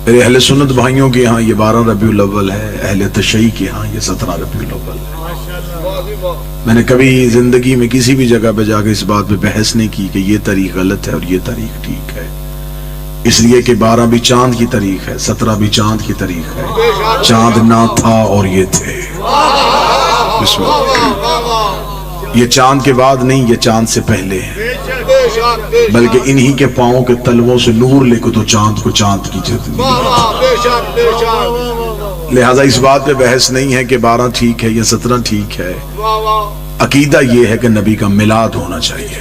میرے اہل سنت بھائیوں کے ہاں یہ 12 ربیع الاول ہے، اہل تشیع کے ہاں یہ 17 ربیع الاول ہے۔ میں نے کبھی زندگی میں کسی بھی جگہ پہ جا کے اس بات پہ بحث نہیں کی کہ یہ تاریخ غلط ہے اور یہ تاریخ ٹھیک ہے، اس لیے کہ 12 بھی چاند کی تاریخ ہے، 17 بھی چاند کی تاریخ ہے۔ چاند نہ تھا اور یہ تھے، بسم اللہ۔ یہ چاند کے بعد نہیں، یہ چاند سے پہلے ہے، بلکہ انہی کے پاؤں کے تلووں سے نور لے کے تو چاند کو چاند کی جد ملی۔ لہذا اس بات پہ بحث نہیں ہے کہ 12 ٹھیک ہے یا 17 ٹھیک ہے، عقیدہ یہ ہے کہ نبی کا میلاد ہونا چاہیے۔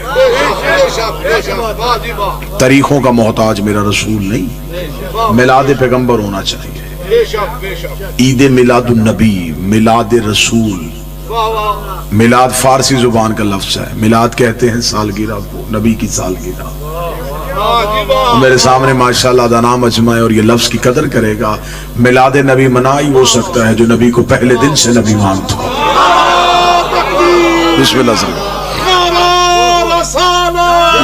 تاریخوں کا محتاج میرا رسول نہیں، میلاد پیغمبر ہونا چاہیے۔ عید میلاد النبی، میلاد رسول۔ میلاد فارسی زبان کا لفظ ہے، میلاد کہتے ہیں سالگرہ کو، نبی کی سالگرہ۔ میرے سامنے ماشاءاللہ دانا مجمع ہے اور یہ لفظ کی قدر کرے گا۔ میلاد نبی منا ہی ہو سکتا ہے جو نبی کو پہلے دن سے نبی مانتا ہو۔ بسم اللہ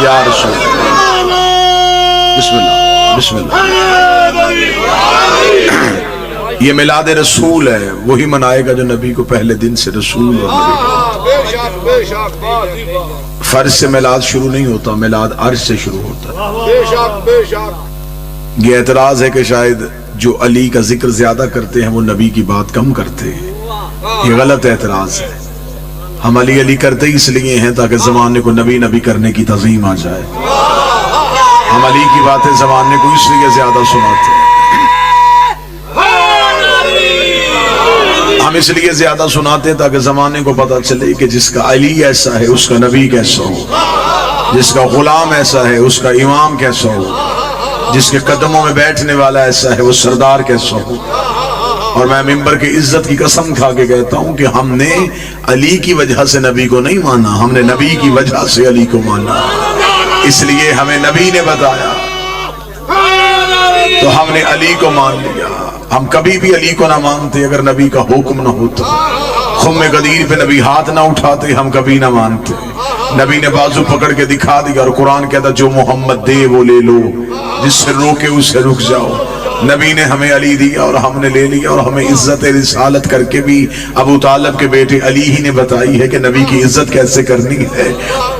یا رسول اللہ، بسم اللہ بسم اللہ۔ یہ میلاد رسول ہے، وہی منائے گا جو نبی کو پہلے دن سے رسول اور نبی۔ فرض سے میلاد شروع نہیں ہوتا، میلاد عرش سے شروع ہوتا ہے۔ یہ اعتراض ہے کہ شاید جو علی کا ذکر زیادہ کرتے ہیں وہ نبی کی بات کم کرتے ہیں، یہ غلط اعتراض ہے۔ ہم علی علی کرتے اس لیے ہیں تاکہ زمانے کو نبی نبی کرنے کی تعظیم آ جائے۔ ہم علی کی باتیں زمانے کو اس لیے زیادہ سناتے ہیں، ہم اس لیے زیادہ سناتے ہیں تاکہ زمانے کو پتہ چلے کہ جس کا علی ایسا ہے اس کا نبی کیسا ہو، جس کا غلام ایسا ہے اس کا امام کیسا ہو، جس کے قدموں میں بیٹھنے والا ایسا ہے وہ سردار کیسا ہو۔ اور میں ممبر کی عزت کی قسم کھا کے کہتا ہوں کہ ہم نے علی کی وجہ سے نبی کو نہیں مانا، ہم نے نبی کی وجہ سے علی کو مانا۔ اس لیے ہمیں نبی نے بتایا تو ہم نے علی کو مان لیا۔ ہم کبھی بھی علی کو نہ مانتے اگر نبی کا حکم نہ ہوتا۔ خم غدیر پہ نبی ہاتھ نہ اٹھاتے ہم کبھی نہ مانتے۔ نبی نے بازو پکڑ کے دکھا دیا اور قرآن کہتا جو محمد دے وہ لے لو، جس سے روکے اس سے رک جاؤ۔ نبی نے ہمیں علی دیا اور ہم نے لے لیا، اور ہمیں عزت رسالت کر کے بھی ابو طالب کے بیٹے علی ہی نے بتائی ہے کہ نبی کی عزت کیسے کرنی ہے۔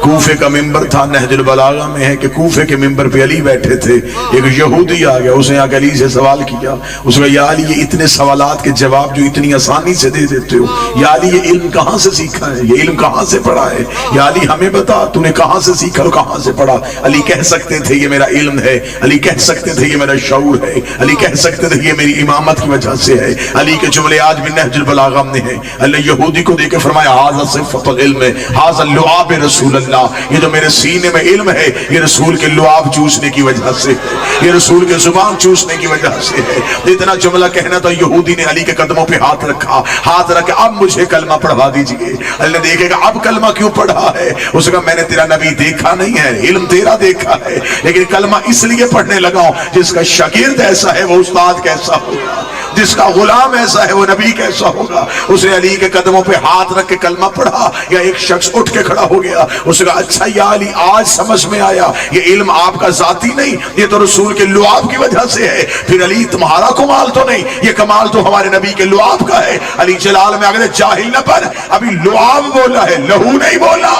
کوفے کا ممبر تھا، نہج البلاغہ میں ہے کہ کوفے کے ممبر پہ علی بیٹھے تھے، ایک یہودی آ گیا، اس نے آ کے علی سے سوال کیا، اس نے یا علی یہ اتنے سوالات کے جواب جو اتنی آسانی سے دے دیتے ہو، یا علی یہ علم کہاں سے سیکھا ہے، یہ علم کہاں سے پڑھا ہے، یا علی ہمیں بتا تو نے کہاں سے سیکھا اور کہاں سے پڑھا۔ علی کہہ سکتے تھے یہ میرا علم ہے، علی کہہ سکتے تھے یہ میرا شعور ہے، علی کہہ سکتے تھے یہ میری امامت کی وجہ سے ہے۔ علی کے جملے آج بھی نہج البلاغہ میں ہیں۔ اللہ یہودی کو دے کے فرمایا ھذا صفۃ العلم، ھذا لعاب رسول اللہ، یہ جو میرے سینے میں علم ہے یہ رسول کے لعاب چوسنے کی وجہ سے ہے، یہ رسول کے زبان چوسنے کی وجہ سے ہے۔ اتنا جملہ کہنا تو یہودی نے علی کے قدموں پہ ہاتھ رکھا، ہاتھ رکھ کے اب مجھے کلمہ پڑھوا دیجئے۔ اللہ نے دیکھے گا اب کلمہ کیوں پڑھا ہے، اس نے کہا میں نے تیرا نبی دیکھا نہیں ہے، علم تیرا دیکھا ہے، لیکن کلمہ اس لیے پڑھنے لگا ہوں جس کا شاگرد ایسا ہے وہ استاد کیسا ہوگا، جس کا غلام ایسا ہے وہ نبی کیسا ہوگا۔ اس نے علی کے قدموں پہ ہاتھ رکھ کے کلمہ پڑھا، یا ایک شخص اٹھ کے کھڑا ہو گیا، اس نے کہا اچھا یا علی آج سمجھ میں آیا یہ علم آپ کا ذاتی نہیں، یہ تو رسول کے لعاب کی وجہ سے ہے۔ پھر علی تمہارا کمال تو نہیں، یہ کمال تو ہمارے نبی کے لعاب کا ہے۔ علی جلال میں آگے جاہل نہ بن، ابھی لعاب بولا ہے، لہو نہیں بولا۔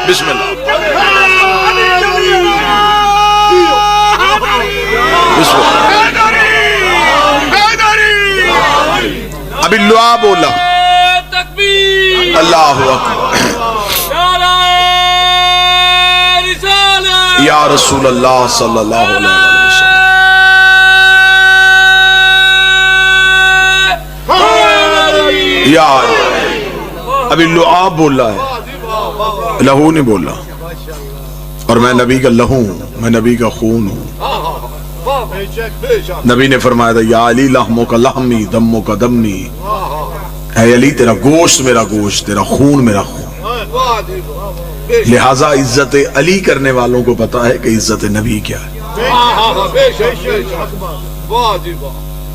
بسم اللہ ابھی لعاب بولا۔ اللہ اکبر، یا رسول اللہ صلی اللہ علیہ وسلم۔ یا ابھی لعاب بولا ہے، لہو نہیں بولا۔ اور میں نبی کا لہو ہوں، میں نبی کا خون ہوں۔ نبی نے فرمایا تھا یا علی لحموں کا لحمی دموں کا دمنی، اے علی تیرا گوشت میرا گوشت، تیرا خون میرا خون۔ لہٰذا عزت علی کرنے والوں کو پتا ہے کہ عزت نبی کیا ہے۔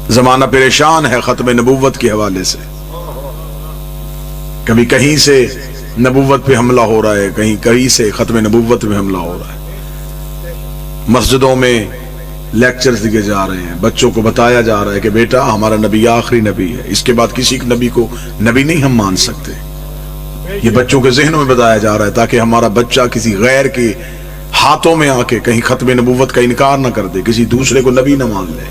زمانہ پریشان ہے ختم نبوت کے حوالے سے، کبھی کہیں سے نبوت پہ حملہ ہو رہا ہے، کہیں سے ختم نبوت پہ حملہ ہو رہا ہے۔ مسجدوں میں لیکچرز دیے جا رہے ہیں، بچوں کو بتایا جا رہا ہے کہ بیٹا ہمارا نبی آخری نبی ہے، اس کے بعد کسی نبی کو نبی نہیں ہم مان سکتے. یہ بچوں کے ذہنوں میں بتایا جا رہا ہے تاکہ ہمارا بچہ کسی غیر کے ہاتھوں میں آ کے کہیں ختم نبوت کا انکار نہ کر دے، کسی دوسرے کو نبی نہ مان لے.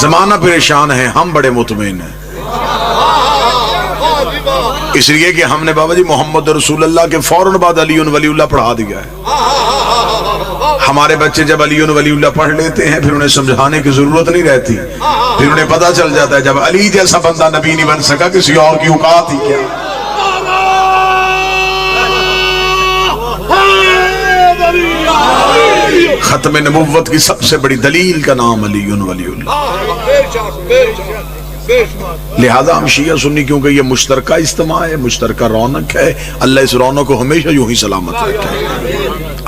زمانہ پریشان ہے، ہم بڑے مطمئن ہیں، اس لیے کہ ہم نے بابا جی محمد رسول اللہ کے فوراً بعد علی ولی اللہ پڑھا دیا ہے. ہمارے بچے جب علی ولی اللہ پڑھ لیتے ہیں پھر انہیں سمجھانے کی ضرورت نہیں رہتی، پھر انہیں پتا چل جاتا ہے جب علی جیسا بندہ نبی نہیں بن سکا کسی اور کی اوقات ہی کیا. ختم نبوت کی سب سے بڑی دلیل کا نام علی ولی اللہ. لہذا ہم شیعہ سنی کیونکہ یہ مشترکہ اجتماع ہے، مشترکہ رونق ہے، اللہ اس رونق کو ہمیشہ یوں ہی سلامت رکھے.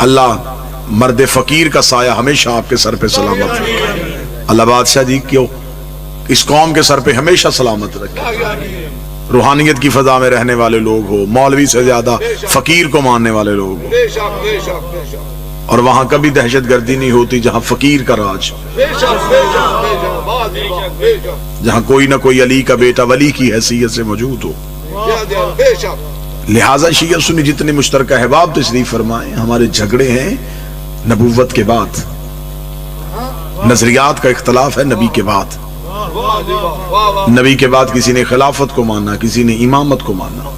اللہ مرد فقیر کا سایہ ہمیشہ آپ کے سر پہ سلامت رکھے. اللہ بادشاہ جی کیوں اس قوم کے سر پہ ہمیشہ سلامت رکھے. روحانیت کی فضا میں رہنے والے لوگ ہو، مولوی سے زیادہ فقیر کو ماننے والے لوگ ہو، اور وہاں کبھی دہشت گردی نہیں ہوتی جہاں فقیر کا راج، جہاں کوئی نہ کوئی علی کا بیٹا ولی کی حیثیت سے موجود ہو. لہٰذا شیعہ سنی جتنے مشترکہ احباب تشریف فرمائیں، ہمارے جھگڑے ہیں نبوت کے بعد، نظریات کا اختلاف ہے نبی کے بعد. نبی کے بعد کسی نے خلافت کو مانا، کسی نے امامت کو مانا،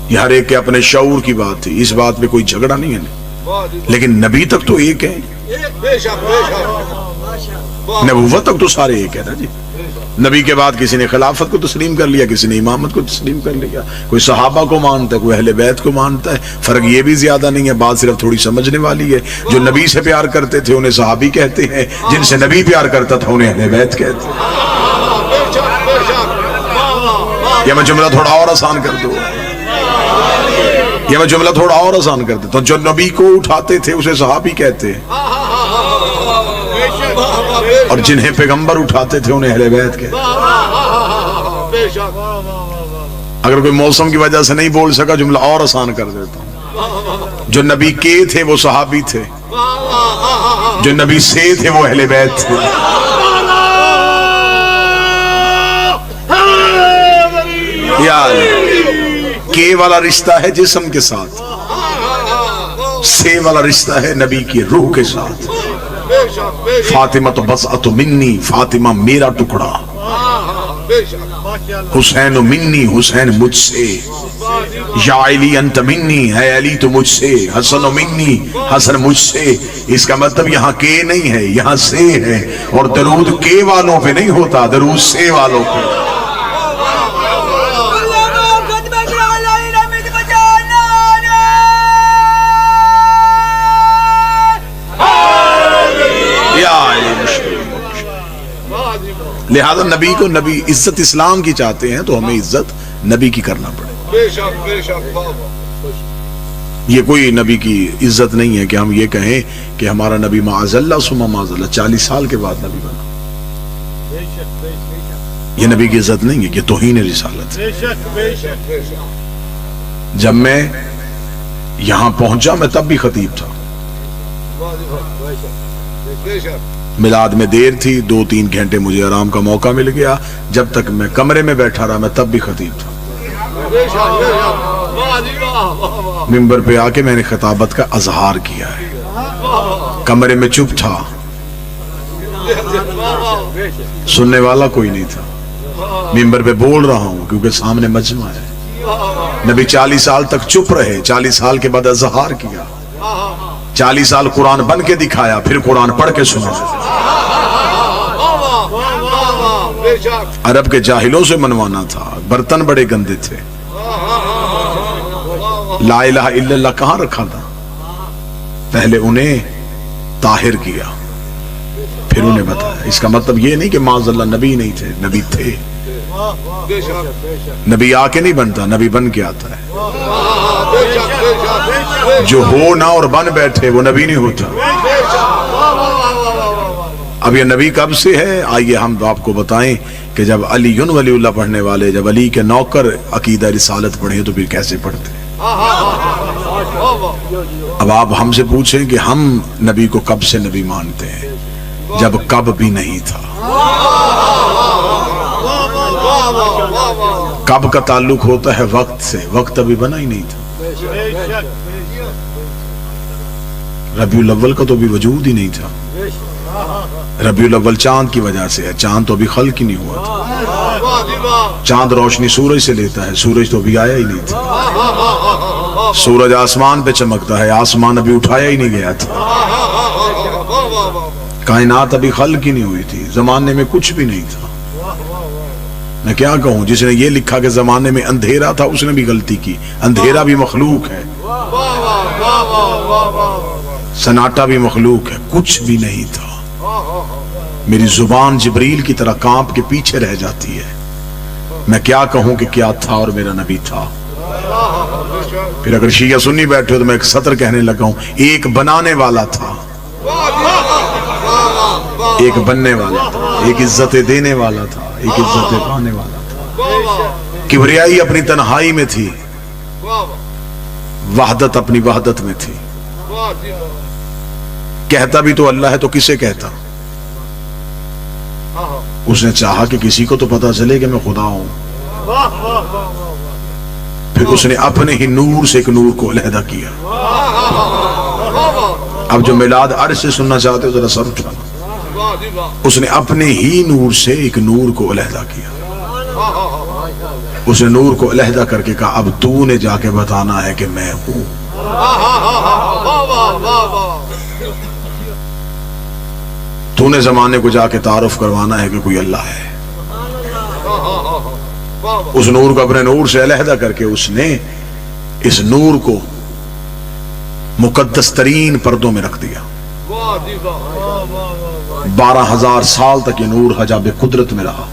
یہ ہر ایک کے اپنے شعور کی بات تھی، اس بات میں کوئی جھگڑا نہیں ہے. لیکن نبی تک تو ایک ہے، نبوت تک تو سارے ایک ہے نا جی. نبی کے بعد کسی نے خلافت کو تسلیم کر لیا، کسی نے امامت کو تسلیم کر لیا، کوئی صحابہ کو مانتا ہے، کوئی اہل بیت کو مانتا ہے. فرق یہ بھی زیادہ نہیں ہے، بات صرف تھوڑی سمجھنے والی ہے. جو نبی سے پیار کرتے تھے انہیں صحابی کہتے ہیں، جن سے نبی پیار کرتا تھا انہیں اہل بیت کہتے ہیں. یہ میں جملہ تھوڑا اور آسان کر دوں، یہ میں جملہ تھوڑا اور آسان کر دیتا ہوں. جو نبی کو اٹھاتے تھے اسے صحابی کہتے ہیں، اور جنہیں پیغمبر اٹھاتے تھے انہیں اہل بیت کہتے ہیں. اگر کوئی موسم کی وجہ سے نہیں بول سکا جملہ اور آسان کر دیتا ہوں. جو نبی کے تھے وہ صحابی تھے، جو نبی سے تھے وہ اہل بیت تھے. کے والا رشتہ ہے جسم کے ساتھ، سے والا رشتہ ہے نبی کی روح کے ساتھ. فاطمہ تو بضعۃ منی، فاطمہ میرا ٹکڑا. حسین منی، حسین مجھ سے. یا علی انت منی، ہے علی تو مجھ سے. حسن منی، حسن مجھ سے. اس کا مطلب یہاں کے نہیں ہے، یہاں سے ہے. اور درود کے والوں پہ نہیں ہوتا، درود سے والوں پہ. لہذا نبی کو، نبی عزت اسلام کی چاہتے ہیں تو ہمیں عزت نبی کی کرنا پڑے. یہ کوئی نبی کی عزت نہیں ہے کہ ہم یہ کہیں کہ ہمارا نبی معاذ اللہ ثم معاذ اللہ 40 سال کے بعد نبی بنا. یہ نبی کی عزت نہیں ہے، یہ توہین رسالت ہے. جب میں یہاں پہنچا میں تب بھی خطیب تھا، میلاد میں دیر تھی، 2-3 گھنٹے مجھے آرام کا موقع مل گیا. جب تک میں کمرے میں بیٹھا رہا میں تب بھی خطیب تھا. منبر پہ آ کے میں نے خطابت کا اظہار کیا ہے، کمرے میں چپ تھا، سننے والا کوئی نہیں تھا. منبر پہ بول رہا ہوں کیونکہ سامنے مجمع ہے. نبی 40 سال تک چپ رہے، 40 سال کے بعد اظہار کیا. 40 سال قرآن بن کے دکھایا، پھر قرآن پڑھ کے سنا. عرب کے جاہلوں سے منوانا تھا، برتن بڑے گندے تھے. لا الہ الا اللہ کہاں رکھا تھا؟ پہلے انہیں طاہر کیا، پھر انہیں بتایا. اس کا مطلب یہ نہیں کہ معاذ اللہ نبی نہیں تھے، نبی تھے. نبی آ کے نہیں بنتا، نبی بن کے آتا ہے. جو ہو نہ اور بن بیٹھے وہ نبی نہیں ہوتا. اب یہ نبی کب سے ہے؟ آئیے ہم آپ کو بتائیں کہ جب علی ولی اللہ پڑھنے والے، جب علی کے نوکر عقیدہ رسالت پڑھے تو پھر کیسے پڑھتے. اب آپ ہم سے پوچھیں کہ ہم نبی کو کب سے نبی مانتے ہیں. جب کب بھی نہیں تھا. کب کا تعلق ہوتا ہے وقت سے، وقت ابھی بنا ہی نہیں تھا. ربیع الاول کا تو بھی وجود ہی نہیں تھا. ربیع الاول چاند کی وجہ سے ہے، چاند تو ابھی خلق ہی نہیں ہوا تھا. چاند روشنی سورج سے لیتا ہے، سورج تو ابھی آیا ہی نہیں تھا. سورج آسمان پہ چمکتا ہے، آسمان ابھی اٹھایا ہی نہیں گیا تھا. کائنات ابھی خلق ہی نہیں ہوئی تھی، زمانے میں کچھ بھی نہیں تھا. میں کیا کہوں، جس نے یہ لکھا کہ زمانے میں اندھیرا تھا اس نے بھی غلطی کی. اندھیرا بھی مخلوق ہے، سناٹا بھی مخلوق ہے، کچھ بھی نہیں تھا. میری زبان جبریل کی طرح کانپ کے پیچھے رہ جاتی ہے. میں کیا کہوں کہ کیا تھا اور میرا نبی تھا. پھر اگر شیعہ سنی بیٹھے تو میں ایک سطر کہنے لگا ہوں، ایک بنانے والا تھا، ایک بننے والا تھا، ایک عزت دینے والا تھا، ایک عزت پانے والا تھا. کبریائی اپنی تنہائی میں تھی، وحدت اپنی وحدت میں تھی. کہتا بھی تو اللہ ہے تو کسے کہتا؟ اس نے چاہا کہ کسی کو تو پتا چلے کہ میں خدا ہوں. پھر اس نے اپنے ہی نور سے ایک نور کو علیحدہ کیا. اب جو میلاد عرش سے سننا چاہتے ہو ذرا سر اٹھانا. اس نے اپنے ہی نور سے ایک نور کو علیحدہ کیا. اس نے نور کو علیحدہ کر کے کہا اب تو نے جا کے بتانا ہے کہ میں ہوں. تو نے زمانے کو جا کے تعارف کروانا ہے کہ کوئی اللہ ہے. اس نور کو اپنے نور سے علیحدہ کر کے اس نے اس نور کو مقدس ترین پردوں میں رکھ دیا. 12,000 سال تک یہ نور حجاب قدرت میں رہا،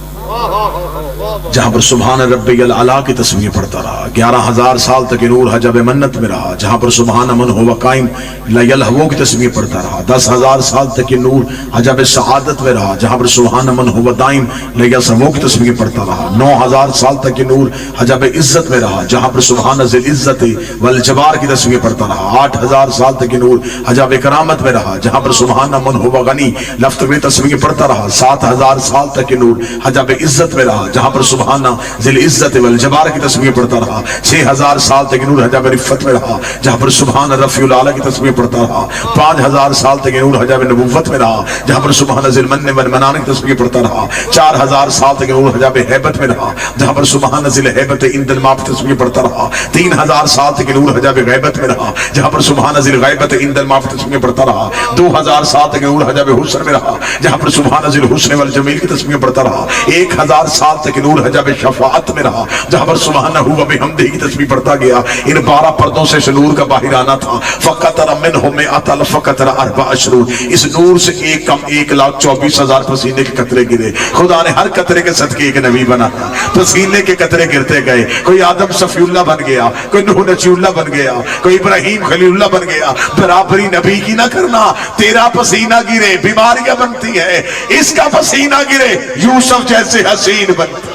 جہاں پر سبحان ربی الاعلیٰ کی تسبیح پڑھتا رہا. 11,000 سال تک یہ نور حجاب منت میں رہا، جہاں پر سبحان من ہوا قائم لا یلہو کی تسبیح پڑھتا رہا. 10,000 سال تک یہ نور حجاب سعادت میں رہا، جہاں پر سبحان من ہوا دائم لا یسمو کی تسبیح پڑھتا رہا. 9,000 سال تک یہ نور حجاب عزت میں رہا، جہاں پر سبحان ذی العزت والجبار کی تسبیح پڑھتا رہا. 8,000 سال تک یہ نور حجاب کرامت میں رہا، جہاں پر سبحان من ہوا غنی لفظ میں تسبیح پڑھتا رہا. 7,000 سال تک یہ نور حجاب عزت میں رہا، جہاں پر سبحان ذی العزت والجبار کی تسبیح پڑھتا رہا. 6,000 سال تک نور حجاب رفت میں رہا، جہاں پر سبحان رفیع الاعلیٰ کی تسبیح پڑھتا رہا. 5,000 سال تک نور حجاب نبوت میں رہا، جہاں پر سبحان ذی المن والمنان کی تسبیح پڑھتا رہا. 4,000 سال تک نور حجاب ہیبت میں رہا، جہاں پر سبحان ذی الہیبت عند الماء کی تسبیح پڑھتا رہا. 3,000 سال تک نور حجاب غیبت میں رہا، جہاں پر سبحان ذی الغیبت عند الماء کی تسبیح پڑھتا رہا. 2,000 سال تک نور حجاب حسن میں رہا، جہاں پر سبحان ذی الحسن والجمیل کی تسبیح پڑھتا رہا. 1,000 سال تک نور حجاب شفاعت میں رہا، جہاں پر سبحانہ و بحمدہ کی تسبیح پڑھتا گیا. ان 12 پردوں سے اس نور کا باہر آنا تھا. فقطر منہ مئۃ الف قطرۃ 14. اس نور سے ایک کم 1,24,000 پسینے کے قطرے گرے. خدا نے ہر قطرے کے صدقے ایک نبی بنایا. پسینے کے قطرے گرتے گئے. کوئی آدم صفی اللہ بن گیا، کوئی نوح نجی اللہ بن گیا، کوئی ابراہیم خلیل اللہ بن گیا. برابری نبی کی نہ کرنا. تیرا پسینہ گرے بیماریاں بنتی ہے، اس کا پسینہ گرے یوسف جیسے حسین بنتی.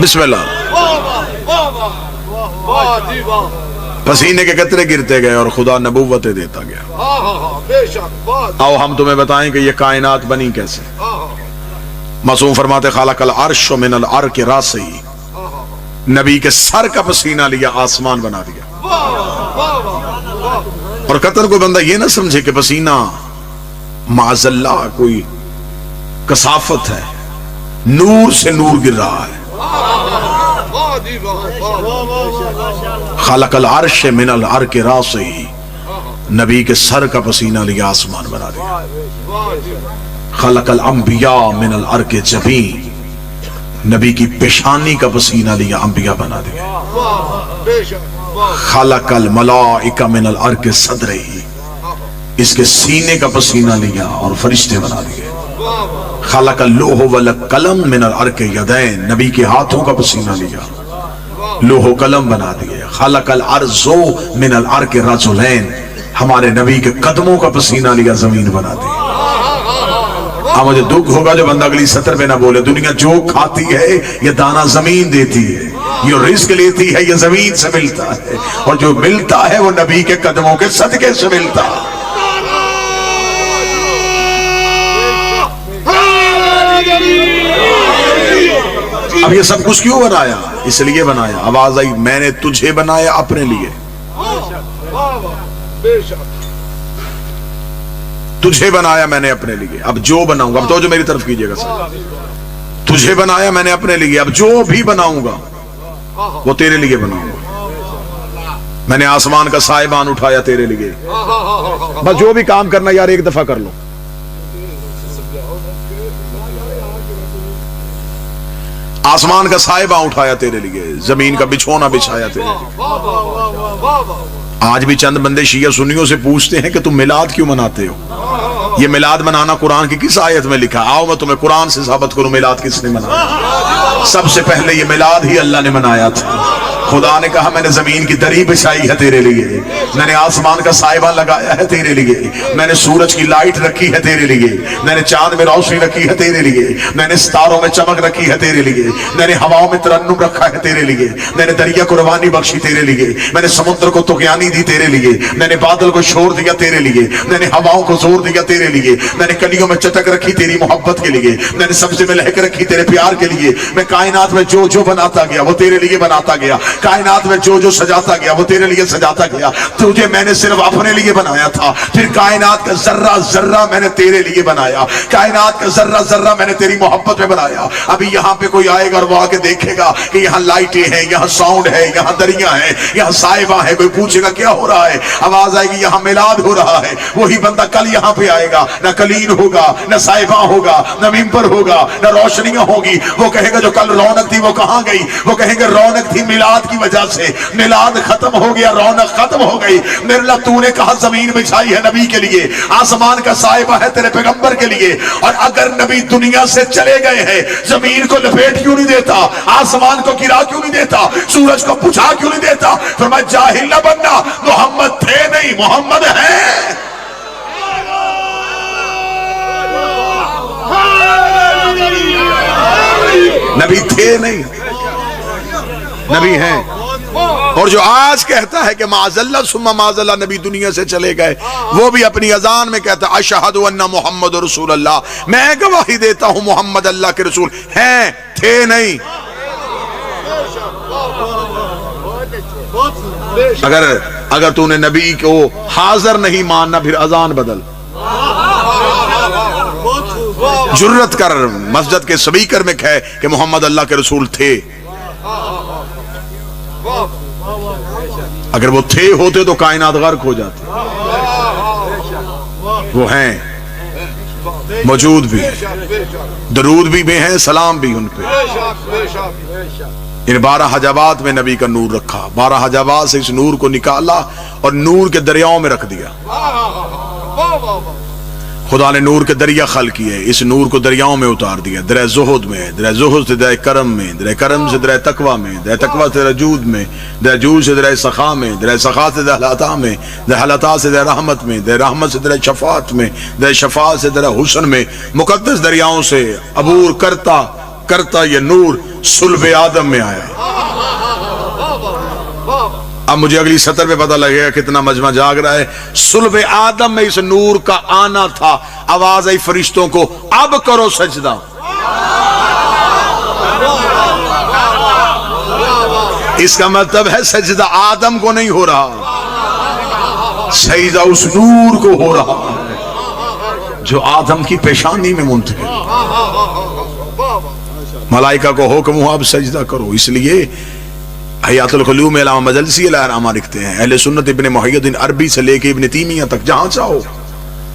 بسم اللہ. پسینے کے قطرے گرتے گئے اور خدا نبوتیں دیتا گیا. آؤ ہم تمہیں بتائیں کہ یہ کائنات بنی کیسے. معصوم فرماتے خلق العرش من العرق راسہ، نبی کے سر کا پسینہ لیا آسمان بنا دیا. اور قطر کو بندہ یہ نہ سمجھے کہ پسینہ معاذ اللہ کوئی کثافت ہے، نور سے نور گر رہا ہے. خلق العرش من العرق راسہ، نبی کے سر کا پسینہ لیا آسمان بنا دیا. خلق الانبیاء من العرق جبین، نبی کی پیشانی کا پسینہ لیا انبیاء بنا دیا. خلق الملائکہ من العرق صدرہ، اس کے سینے کا پسینہ لیا اور فرشتے بنا دیے. خلق اللوح والقلم من العرق یدین، نبی کے ہاتھوں کا پسینہ لیا لوح و قلم بنا دیے. خلق الارض من العرق رجلین، ہمارے نبی کے قدموں کا پسینہ لیا زمین بنا دی. اب مجھے دکھ ہوگا جو بندہ اگلی سطر میں نہ بولے دنیا جو کھاتی ہے یہ دانہ زمین دیتی ہے، یہ رزق لیتی ہے یہ زمین سے ملتا ہے، اور جو ملتا ہے وہ نبی کے قدموں کے صدقے سے ملتا ہے۔ اب یہ سب کچھ کیوں بنایا؟ اس لیے بنایا، آواز آئی میں نے تجھے بنایا اپنے لیے، تجھے بنایا میں نے اپنے لیے، اب جو بناؤں گا، اب تو جو میری طرف کیجئے گا سر، تجھے بنایا میں نے اپنے لیے، اب جو بھی بناؤں گا وہ تیرے لیے بناؤں گا۔ میں نے آسمان کا سائبان اٹھایا تیرے لیے، بس جو بھی کام کرنا یار ایک دفعہ کر لو۔ آسمان کا سائبہ اٹھایا تیرے لیے، زمین کا بچھونا بچھایا تیرے لیے۔ آج بھی چند بندے شیعہ سنیوں سے پوچھتے ہیں کہ تم میلاد کیوں مناتے ہو؟ یہ میلاد منانا قرآن کی کس آیت میں لکھا؟ آؤ میں تمہیں قرآن سے ثابت کروں میلاد کس نے منایا۔ سب سے پہلے یہ میلاد ہی اللہ نے منایا تھا۔ خدا نے کہا میں نے زمین کی دری بچھائی ہے تیرے لیے، میں نے آسمان کا سائبہ لگایا ہے تیرے لیے، میں نے سورج کی لائٹ رکھی ہے تیرے لیے، میں نے چاند میں روشنی رکھی ہے تیرے لیے، میں نے ستاروں میں چمک رکھی ہے تیرے لیے، میں نے ہواؤں میں ترنم رکھا ہے تیرے لیے، میں نے دریا کو روانی بخشی تیرے لیے، میں نے سمندر کو طغیانی دی تیرے لیے، میں نے بادل کو شور دیا تیرے لیے، میں نے ہواؤں کو زور دیا تیرے لیے، میں نے کلیوں میں چٹک رکھی تیری محبت کے لیے، میں نے سبزے میں لہک رکھی تیرے پیار کے لیے، میں کائنات میں جو جو بناتا گیا وہ تیرے لیے بناتا گیا، کائنات میں جو جو سجاتا گیا وہ تیرے لیے سجاتا گیا۔ تجھے میں نے صرف اپنے لیے بنایا تھا، پھر کائنات کا ذرہ ذرہ میں نے تیرے لیے بنایا، کائنات کا ذرہ ذرہ میں نے تیری محبت میں بنایا۔ ابھی یہاں پہ کوئی آئے گا اور وہ آکے دیکھے گا کہ یہاں لائٹیں ہیں، یہاں ساؤنڈ ہے، یہاں دریاں ہیں، یہاں سائبہ ہے، کوئی پوچھے گا کیا ہو رہا ہے؟ آواز آئے گی یہاں میلاد ہو رہا ہے۔ وہی بندہ کل یہاں پہ آئے گا، نہ کلین ہوگا، نہ سائبہ ہوگا، نہ ممبر ہوگا، نہ روشنیاں ہوگی، وہ کہے گا جو کل رونق تھی وہ کہاں گئی؟ وہ کہیں گے رونق تھی میلاد کی وجہ سے، میلاد ختم ہو گیا، رونق ختم ہو گئی۔ میرے اللہ تو نے کہا زمین بچھائی ہے نبی کے لیے، آسمان کا سائبہ ہے تیرے پیغمبر کے لیے، اور اگر نبی دنیا سے چلے گئے ہیں زمین کو لپیٹ کیوں نہیں دیتا؟ آسمان کو گرا کیوں نہیں دیتا؟ سورج کو بجھا کیوں نہیں دیتا؟ فرمایا جاہل نہ بننا، محمد تھے نہیں، محمد ہیں۔ نبی تھے نہیں، نبی ہیں۔ اور جو آج کہتا ہے کہ معاذاللہ ثم معاذاللہ نبی دنیا سے چلے گئے، وہ بھی اپنی اذان میں کہتا ہے اشہد ان محمد رسول اللہ، میں گواہی دیتا ہوں محمد اللہ کے رسول ہیں، تھے نہیں۔ اگر تو نے نبی کو حاضر نہیں ماننا پھر اذان بدل، جرت کر مسجد کے سپیکر میں کہے کہ محمد اللہ کے رسول تھے۔ اگر وہ تھے ہوتے تو کائنات غرق ہو جاتی، وہ ہیں، موجود بھی، درود بھی میں ہیں، سلام بھی ان پہ۔ ان 12 حجابات میں نبی کا نور رکھا، 12 حجابات سے اس نور کو نکالا اور نور کے دریاؤں میں رکھ دیا۔ خدا نے نور کے دریا خلق کیے، اس نور کو دریاؤں میں اتار دیا، درہ زہد میں، درہ زہد سے درہ کرم میں، درہ کرم سے درہ تقوی میں، درہ تقوی سے درہ جود میں، درہ جود سے درہ سخا میں، درہ سخا سے درہ عطا میں، درہ عطا سے درہ رحمت میں، درہ رحمت سے درہ شفاعت میں، درہ شفاعت سے درہ حسن میں، مقدس دریاؤں سے عبور کرتا کرتا یہ نور صلب آدم میں آیا۔ اب مجھے اگلی سطر پہ پتہ لگے گا کتنا مجمع جاگ رہا ہے۔ صلب آدم میں اس نور کا آنا تھا، آواز آئی فرشتوں کو اب کرو سجدہ۔ اس کا مطلب ہے سجدہ آدم کو نہیں ہو رہا، سجدہ اس نور کو ہو رہا ہے جو آدم کی پیشانی میں منتقل۔ ملائکہ کو حکم ہوا اب سجدہ کرو، اس لیے حیات القلوب میں علامہ مجلسی علیہ الرحمہ لکھتے ہیں، اہل سنت ابن محی الدین عربی سے لے کے ابن تیمیہ تک جہاں چاہو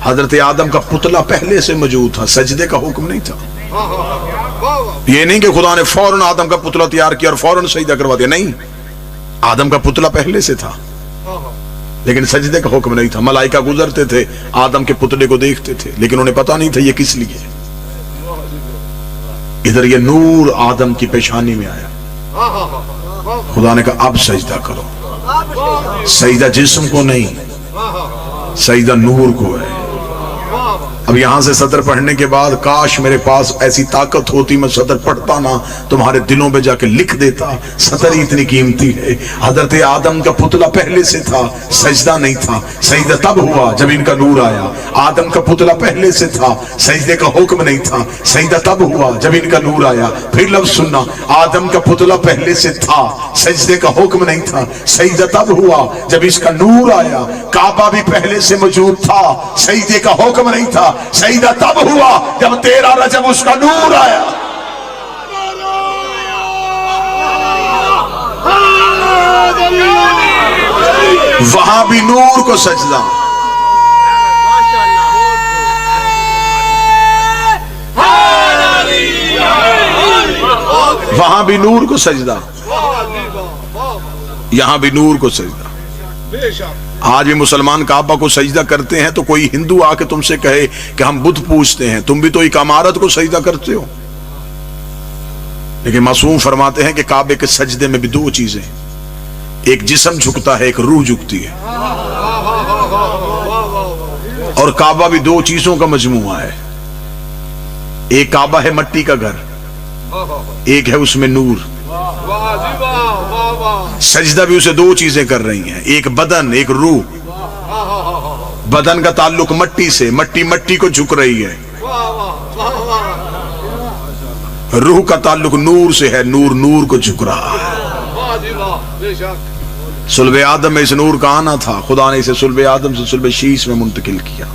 حضرت آدم کا پتلا پہلے سے موجود تھا، سجدے کا حکم نہیں تھا۔ یہ نہیں کہ خدا نے فوراً آدم کا پتلا تیار کیا اور فوراً سجدہ کروا دیا، نہیں، آدم کا پتلا پہلے سے تھا لیکن سجدے کا حکم نہیں تھا۔ ملائکہ گزرتے تھے آدم کے پتلے کو دیکھتے تھے لیکن انہیں پتا نہیں تھا یہ کس لیے۔ ادھر یہ نور آدم کی پیشانی میں آیا، خدا نے کہا اب سجدہ کرو۔ سجدہ جسم کو نہیں، سجدہ نور کو ہے۔ اب یہاں سے سطر پڑھنے کے بعد کاش میرے پاس ایسی طاقت ہوتی میں سطر پڑھتا نہ تمہارے دلوں پہ جا کے لکھ دیتا. سطر ہی اتنی قیمتی ہے. حضرت آدم کا پتلا پہلے سے تھا, سجدہ نہیں تھا. سجدہ تب ہوا جب ان کا نور آیا. آدم کا پتلا پہلے سے تھا, سجدے کا حکم نہیں تھا. سجدہ تب ہوا جب ان کا نور آیا. پھر لفظ سننا, آدم کا پتلا پہلے سے تھا, سجدے کا حکم نہیں تھا. سجدہ تب ہوا جب اس کا نور آیا. کعبہ بھی پہلے سے موجود تھا, سجدے کا حکم نہیں تھا. سجدہ تب ہوا جب 13 رجب اس کا نور آیا. وہاں بھی نور کو سجدہ. وہاں بھی نور کو سجدہ, یہاں بھی نور کو سجدہ. آج بھی مسلمان کعبہ کو سجدہ کرتے ہیں تو کوئی ہندو آ کے تم سے کہے کہ ہم بت پوجتے ہیں, تم بھی تو ایک عمارت کو سجدہ کرتے ہو. لیکن معصوم فرماتے ہیں کہ کعبے کے سجدے میں بھی 2 چیزیں, ایک جسم جھکتا ہے, ایک روح جھکتی ہے. اور کعبہ بھی 2 چیزوں کا مجموعہ ہے. ایک کعبہ ہے مٹی کا گھر, ایک ہے اس میں نور. سجدہ بھی اسے 2 چیزیں کر رہی ہیں, ایک بدن, ایک روح. بدن کا تعلق مٹی سے, مٹی مٹی کو جھک رہی ہے. روح کا تعلق نور سے ہے, نور نور کو جھک رہا ہے. صلب آدم میں اس نور کا آنا تھا. خدا نے اسے صلب آدم سے صلب شیش میں منتقل کیا.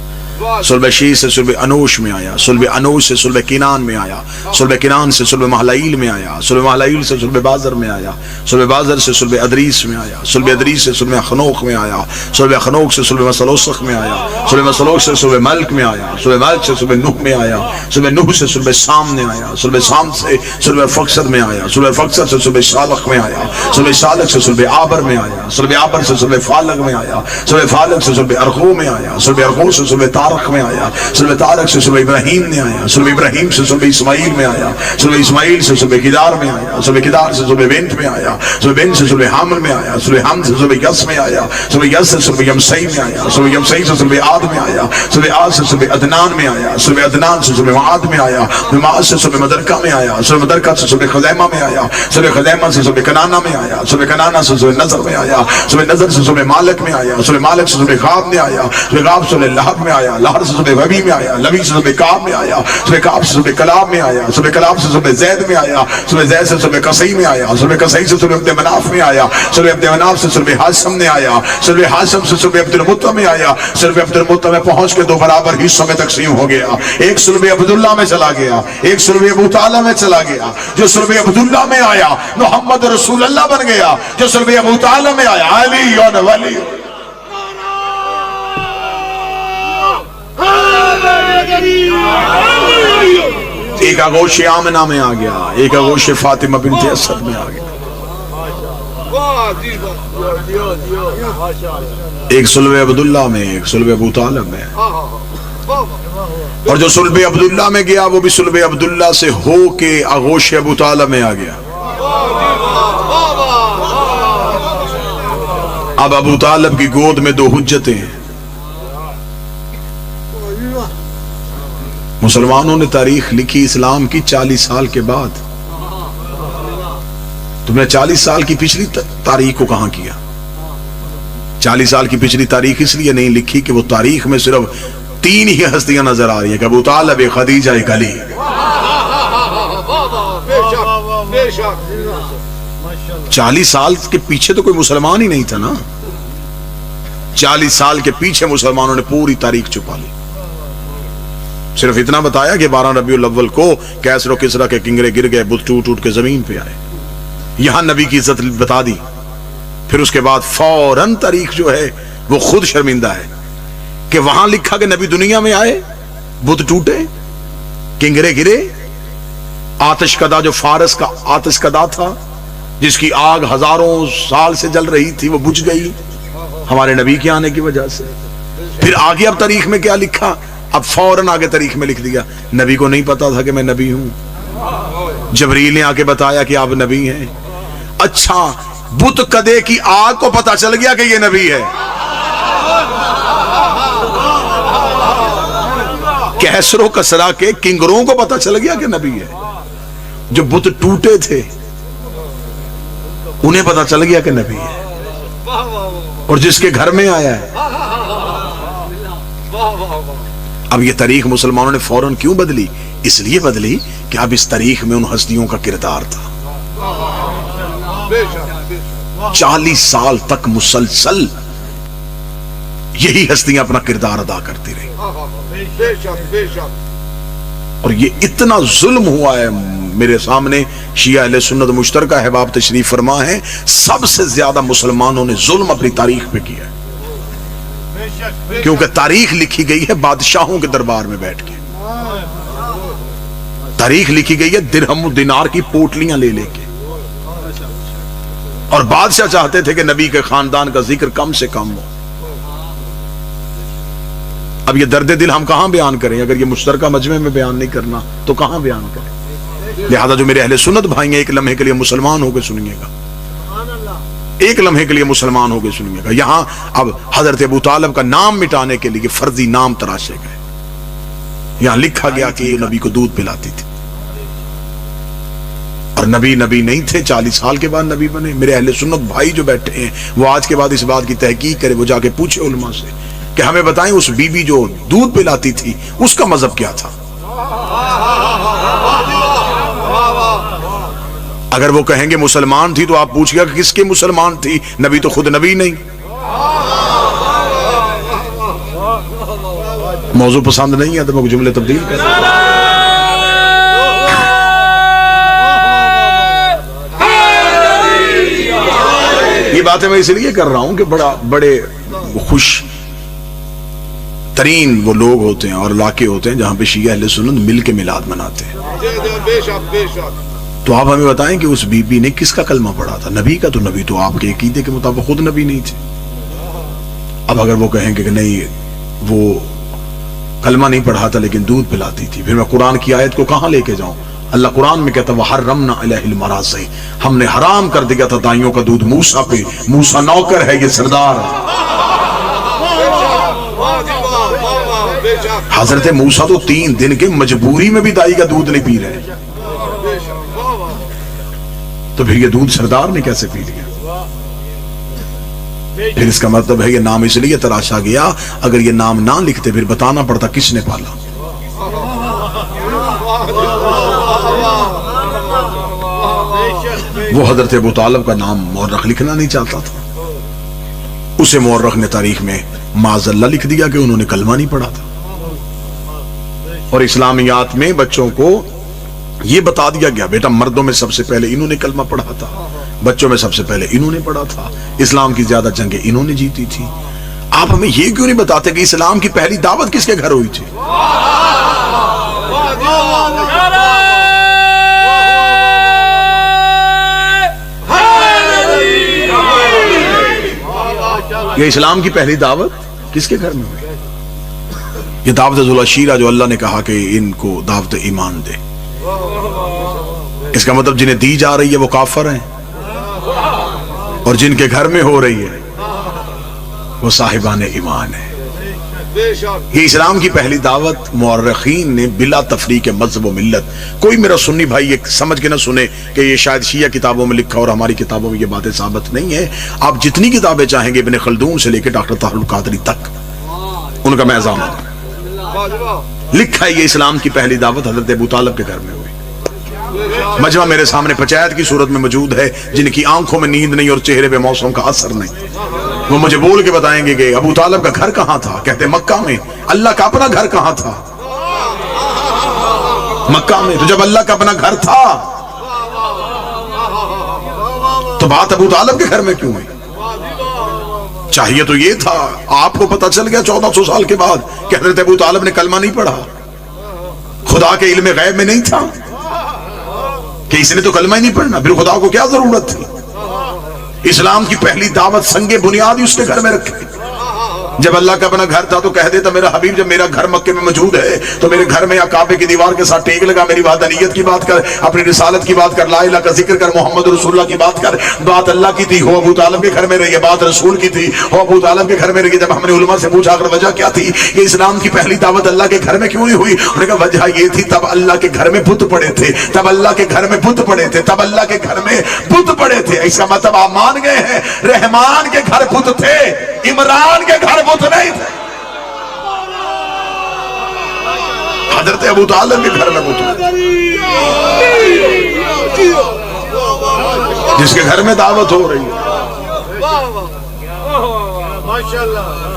صلب شیش سے صلب انوش میں آیا, صلب انوش سے صلب کنان میں آیا, صلب کنان سے صلب محلائیل میں آیا, صلب محلائیل سے صلب بازر میں آیا, صلب بازر سے صلب ادریس میں آیا, صلب ادریس سے صلب خنوخ میں آیا, صلب خنوخ سے صلب مسلوسخ میں آیا, صلب مسلوسخ سے صلب ملک میں آیا, صلب ملک سے صلب نوح میں آیا, صلب نوح سے صلب سام میں آیا, صلب سام سے صلب فقصد میں آیا, صلب فقصد سے صلب شالخ میں آیا, صلب شالخ سے صلب آبر میں آیا, صلب آبر سے صلب فالق میں آیا, صلب فالق سے صلب ارغو میں آیا, صلب ارغو سے صلب تارخ میں آیا, صلب تارخ سے صلب ابراہیم نے آیا, صلب ابراہیم سے صلب اسماعیل میں آیا, صلب اسماعیل سے صلب کدار میں آیا, صلب کدار سے صلب بنت میں آیا, صلب بنت سے صلب حامل میں آیا, صلب حامل سے صلب یس میں آیا, صلب یس سے صلب یمسئی میں آیا, صلب یمسئی سے صلب عاد میں آیا, صلب عاد سے صلب عدنان میں آیا, صلب عدنان سے صلب معاد میں آیا, معاد سے صلب مدرکہ میں آیا, صلب مدرکہ سے صلب خزیمہ میں آیا, صلب خزیمہ سے صلب کنانہ میں آیا, صلب کنانہ سے صلب نظر میں آیا, صلب نظر سے صلب مالک میں آیا, صلب مالک سے صلب غاب میں آیا, صلب غاب سے صلب لہب میں آیا, لہر سے صلب وبی میں آیا, لوی سے صلب کعب میں آیا, صلب کعب سے صلب کلاب میں آیا, صلب کلاب سے صلب زید میں آیا, صلب زید سے صلب قصی میں آیا, صلب قصی سے صلب عبد مناف میں آیا, صلب عبد مناف سے صلب حاشم نے آیا, صلب حاشم سے صلب عبد المطلب میں آیا. صلب عبد المطلب میں پہنچ کے 2 برابر حصوں میں تقسیم ہو گیا. ایک صلب عبداللہ میں چلا گیا, ایک صلب ابو طالب میں چلا گیا. جو صلب عبداللہ میں آیا محمد رسول اللہ بن گیا, جو صلب ابو طالب میں آیا علی و ولی. ایک آغوش آمنہ میں آ گیا, ایک آغوش فاطمہ بنت اسد میں آ گیا. ایک صلب عبداللہ میں, ایک صلب ابو طالب میں. اور جو صلب عبداللہ میں گیا وہ بھی صلب عبداللہ سے ہو کے آغوش ابو طالب میں آ گیا. اب ابو طالب کی گود میں 2 حجتیں ہیں. مسلمانوں نے تاریخ لکھی اسلام کی 40 سال کے بعد. تم نے 40 سال کی پچھلی تاریخ کو کہاں کیا؟ 40 سال کی پچھلی تاریخ اس لیے نہیں لکھی کہ وہ تاریخ میں صرف 3 ہی ہستیاں نظر آ رہی ہیں کہ ابو طالب, خدیجہ, علی. 40 سال کے پیچھے تو کوئی مسلمان ہی نہیں تھا نا. 40 سال کے پیچھے مسلمانوں نے پوری تاریخ چھپا لی. صرف اتنا بتایا کہ 12 ربیع الاول کو کیسر و کسرا کے کنگرے گر گئے, بت ٹوٹ ٹوٹ کے زمین پہ آئے. یہاں نبی کی عزت بتا دی. پھر اس کے بعد فوراً تاریخ جو ہے وہ خود شرمندہ ہے کہ وہاں لکھا کہ نبی دنیا میں آئے, بت ٹوٹے, کنگرے گرے, آتش کدا جو فارس کا آتش کدا تھا جس کی آگ ہزاروں سال سے جل رہی تھی وہ بجھ گئی ہمارے نبی کے آنے کی وجہ سے. پھر آگے اب تاریخ میں کیا لکھا؟ اب فوراً آگے تاریخ میں لکھ دیا نبی کو نہیں پتا تھا کہ میں نبی ہوں. جبریل نے آ کے بتایا کہ آپ نبی ہیں. اچھا, بت کدے کی آگ کو پتا چل گیا کہ یہ نبی ہے. کیسر و کسرا کے کنگروں کو پتا چل گیا کہ نبی ہے. جو بت ٹوٹے تھے انہیں پتا چل گیا کہ نبی ہے. اور جس کے گھر میں آیا ہے. اب یہ تاریخ مسلمانوں نے فوراً کیوں بدلی؟ اس لیے بدلی کہ اب اس تاریخ میں ان ہستیوں کا کردار تھا. 40 سال تک مسلسل یہی ہستیاں اپنا کردار ادا کرتی رہی. اور یہ اتنا ظلم ہوا ہے. میرے سامنے شیعہ اہل سنت مشترکہ احباب تشریف فرما ہے. سب سے زیادہ مسلمانوں نے ظلم اپنی تاریخ پہ کیا ہے. کیونکہ تاریخ لکھی گئی ہے بادشاہوں کے دربار میں بیٹھ کے. تاریخ لکھی گئی ہے درہم و دینار کی پوٹلیاں لے لے کے. اور بادشاہ چاہتے تھے کہ نبی کے خاندان کا ذکر کم سے کم ہو. اب یہ درد دل ہم کہاں بیان کریں؟ اگر یہ مشترکہ مجمع میں بیان نہیں کرنا تو کہاں بیان کریں؟ لہذا جو میرے اہل سنت بھائی ہیں ایک لمحے کے لیے مسلمان ہو کے سنیے گا. ایک لمحے کے لیے مسلمان ہو کے سنیے گا. یہاں اب حضرت ابو طالب کا نام مٹانے کے لیے فرضی نام تراشے گئے. یہاں لکھا گیا کہ یہ نبی کو دودھ پلاتی تھی اور نبی نہیں تھے. 40 سال کے بعد نبی بنے. میرے اہل سنت بھائی جو بیٹھے ہیں وہ آج کے بعد اس بات کی تحقیق کرے. وہ جا کے پوچھے علماء سے کہ ہمیں بتائیں اس بی بی جو دودھ پلاتی تھی اس کا مذہب کیا تھا. اگر وہ کہیں گے مسلمان تھی تو آپ پوچھئے کہ کس کے مسلمان تھی؟ نبی تو خود نبی نہیں. موضوع پسند نہیں ہے تو میں جملے تبدیل کر رہا ہوں. یہ باتیں میں اس لیے کر رہا ہوں کہ بڑے خوش ترین وہ لوگ ہوتے ہیں اور علاقے ہوتے ہیں جہاں پہ شیعہ اہل سنت مل کے میلاد مناتے ہیں. تو آپ ہمیں بتائیں کہ اس بی بی نے کس کا کلمہ پڑھا تھا؟ نبی کا. تو نبی تو آپ کے عقیدے کے مطابق خود نبی نہیں تھے. اب اگر وہ کہیں کہ نہیں وہ کلمہ نہیں پڑھا تھا لیکن دودھ پلاتی تھی، پھر میں قرآن کی آیت کو کہاں لے کے جاؤں؟ اللہ قرآن میں کہتا وَحَرَّمْنَا عَلَيْهِ الْمَرَاضِعَ، ہم نے حرام کر دیا تھا دائیوں کا دودھ موسیٰ پہ. موسیٰ نوکر ہے، یہ سردار. حضرت موسیٰ تو 3 دن کے مجبوری میں بھی دائی کا دودھ نہیں پی رہے. تو پھر یہ دودھ سردار نے کیسے پی لیا؟ پھر اس کا مطلب ہے یہ نام اس لیے تراشا گیا. اگر یہ نام نہ لکھتے پھر بتانا پڑتا کس نے پالا. وہ حضرت ابو طالب کا نام مورخ لکھنا نہیں چاہتا تھا. اسے مورخ نے تاریخ میں معاذ اللہ لکھ دیا کہ انہوں نے کلمہ نہیں پڑھا تھا. اور اسلامیات میں بچوں کو یہ بتا دیا گیا بیٹا مردوں میں سب سے پہلے انہوں نے کلمہ پڑھا تھا، بچوں میں سب سے پہلے انہوں نے پڑھا تھا. اسلام کی زیادہ جنگیں انہوں نے جیتی تھی. آپ ہمیں یہ کیوں نہیں بتاتے کہ اسلام کی پہلی دعوت کس کے گھر ہوئی تھی؟ یہ اسلام کی پہلی دعوت کس کے گھر میں ہوئی؟ یہ دعوت ذوالعشیرہ جو اللہ نے کہا کہ ان کو دعوت ایمان دے. اس کا مطلب جنہیں دی جا رہی ہے وہ کافر ہیں اور جن کے گھر میں ہو رہی ہے وہ صاحبان ایمان ہیں. یہ اسلام کی پہلی دعوت مورخین نے بلا تفریق مذہب و ملت. کوئی میرا سنی بھائی یہ سمجھ کے نہ سنے کہ یہ شاید شیعہ کتابوں میں لکھا اور ہماری کتابوں میں یہ باتیں ثابت نہیں ہے. آپ جتنی کتابیں چاہیں گے ابن خلدون سے لے کے ڈاکٹر طاہر القادری تک ان کا میزان لکھا ہے. یہ اسلام کی پہلی دعوت حضرت ابو طالب کے گھر میں ہوئی. مجمع میرے سامنے پنچایت کی صورت میں موجود ہے جن کی آنکھوں میں نیند نہیں اور چہرے پہ موسم کا اثر نہیں. وہ مجھے بول کے بتائیں گے کہ ابو طالب کا گھر کہاں تھا؟ کہتے مکہ میں. اللہ کا اپنا گھر کہاں تھا؟ مکہ میں. تو جب اللہ کا اپنا گھر تھا تو بات ابو طالب کے گھر میں کیوں ہوئی؟ چاہیے تو یہ تھا آپ کو پتہ چل گیا 1400 سال کے بعد کہ حضرت ابو طالب نے کلمہ نہیں پڑھا. خدا کے علم غیب میں نہیں تھا کہ اس نے تو کلمہ ہی نہیں پڑھنا، پھر خدا کو کیا ضرورت تھی؟ اسلام کی پہلی دعوت سنگ بنیاد ہی اس کے گھر میں رکھے. جب اللہ کا اپنا گھر تھا تو کہہ دیتا میرا حبیب جب میرا گھر مکے میں موجود ہے تو میرے گھر میں یا کعبے کی دیوار کے ساتھ ٹیک لگا, میری وحدانیت کی بات کر, اپنی رسالت کی بات کر, لا الہ کا ذکر کر, محمد رسول اللہ کی بات کر. بات اللہ کی تھی, ہو ابو طالب کے گھر میں رہی ہے. بات رسول کی تھی, ہو ابو طالب کے گھر میں رہی. جب ہم نے علماء سے پوچھا اگر وجہ کیا تھی کہ اسلام کی پہلی دعوت اللہ کے گھر میں کیوں نہیں ہوئی, انہوں نے کہا وجہ یہ تھی تب اللہ کے گھر میں بت پڑے تھے, تب اللہ کے گھر میں بت پڑے تھے, تب اللہ کے گھر میں بت پڑے تھے. اس کا مطلب آپ مان گئے ہیں رحمان کے گھر بت تھے, عمران کے گھر بت نہیں تھے. حضرت ابو طالب کے گھر میں بت جس کے گھر میں دعوت ہو رہی ہے.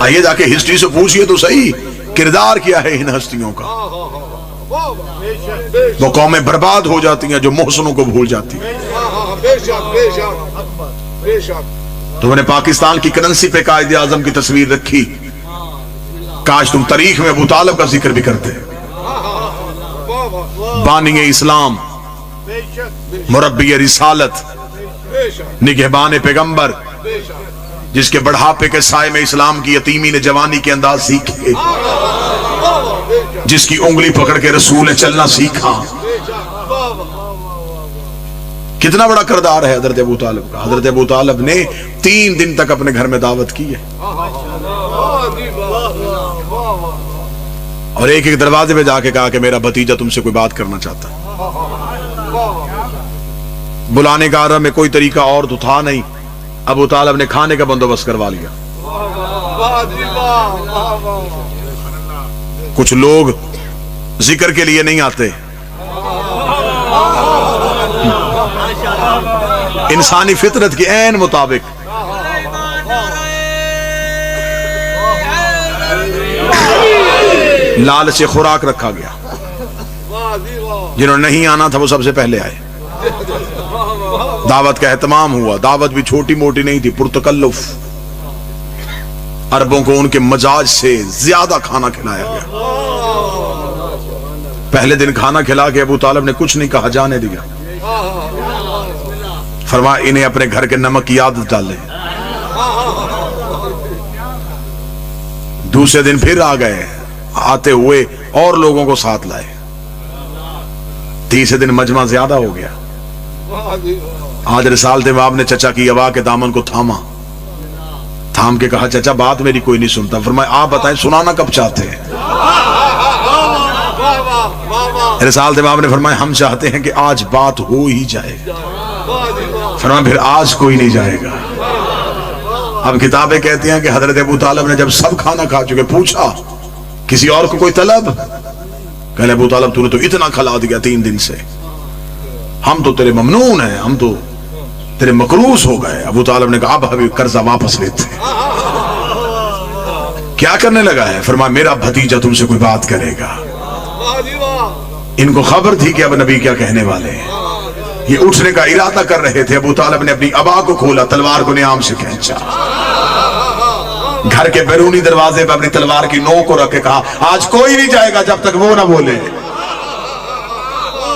آئیے جا کے ہسٹری سے پوچھئے تو صحیح کردار کیا ہے ان ہستیوں کا. وہ قومیں برباد ہو جاتی ہیں جو محسنوں کو بھول جاتی ہیں. تو میں نے پاکستان کی کرنسی پہ قائد اعظم کی تصویر رکھی, کاش تم تاریخ میں ابو طالب کا ذکر بھی کرتے. بانی اسلام, مربی رسالت, نگہبان پیغمبر, جس کے بڑھاپے کے سائے میں اسلام کی یتیمی نے جوانی کے انداز سیکھے, جس کی انگلی پکڑ کے رسول نے چلنا سیکھا. کتنا بڑا کردار ہے حضرت ابو طالب کا. حضرت ابو طالب نے 3 دن تک اپنے گھر میں دعوت کی ہے, اور ایک ایک دروازے پہ جا کے کہا کہ میرا بھتیجا تم سے کوئی بات کرنا چاہتا ہے. بلانے کا عرب میں کوئی طریقہ اور تو تھا نہیں. ابو طالب نے کھانے کا بندوبست کروا لیا. کچھ لوگ ذکر کے لیے نہیں آتے, انسانی فطرت کے عین مطابق لال سے خوراک رکھا گیا. جنہوں نے نہیں آنا تھا وہ سب سے پہلے آئے. دعوت کا اہتمام ہوا. دعوت بھی چھوٹی موٹی نہیں تھی, پرتکلف. عربوں کو ان کے مزاج سے زیادہ کھانا کھلایا گیا. پہلے دن کھانا کھلا کے ابو طالب نے کچھ نہیں کہا, جانے دیا. فرمایا انہیں اپنے گھر کے نمک کی عادت ڈالیں. دوسرے دن پھر آ گئے, آتے ہوئے اور لوگوں کو ساتھ لائے. تیسرے دن مجمع زیادہ ہو گیا. آج رسالت باب نے چچا کی ابا کے دامن کو تھاما, تھام کے کہا چچا بات میری کوئی نہیں سنتا. فرمایا آپ بتائیں سنانا کب چاہتے ہیں. رسالت باب نے فرمایا ہم چاہتے ہیں کہ آج بات ہو ہی جائے. فرمایا پھر آج کوئی نہیں جائے گا. اب کتابیں کہتی ہیں کہ حضرت ابو طالب نے جب سب کھانا کھا چکے پوچھا کسی اور کو کوئی طلب, کہنے ابو طالب تو نے تو اتنا کھلا دیا 3 دن سے, ہم تو تیرے ممنون ہیں, ہم تو تیرے مقروض ہو گئے. ابو طالب نے کہا اب ابھی قرضہ واپس لیتے. کیا کرنے لگا ہے؟ فرمایا میرا بھتیجا تم سے کوئی بات کرے گا. ان کو خبر تھی کہ اب نبی کیا کہنے والے ہیں. یہ اٹھنے کا ارادہ کر رہے تھے. ابو طالب نے اپنی ابا کو کھولا, تلوار کو نیام سے کھینچا, گھر کے بیرونی دروازے پہ اپنی تلوار کی نوک کو رکھ کے کہا آج کوئی نہیں جائے گا جب تک وہ نہ بولے.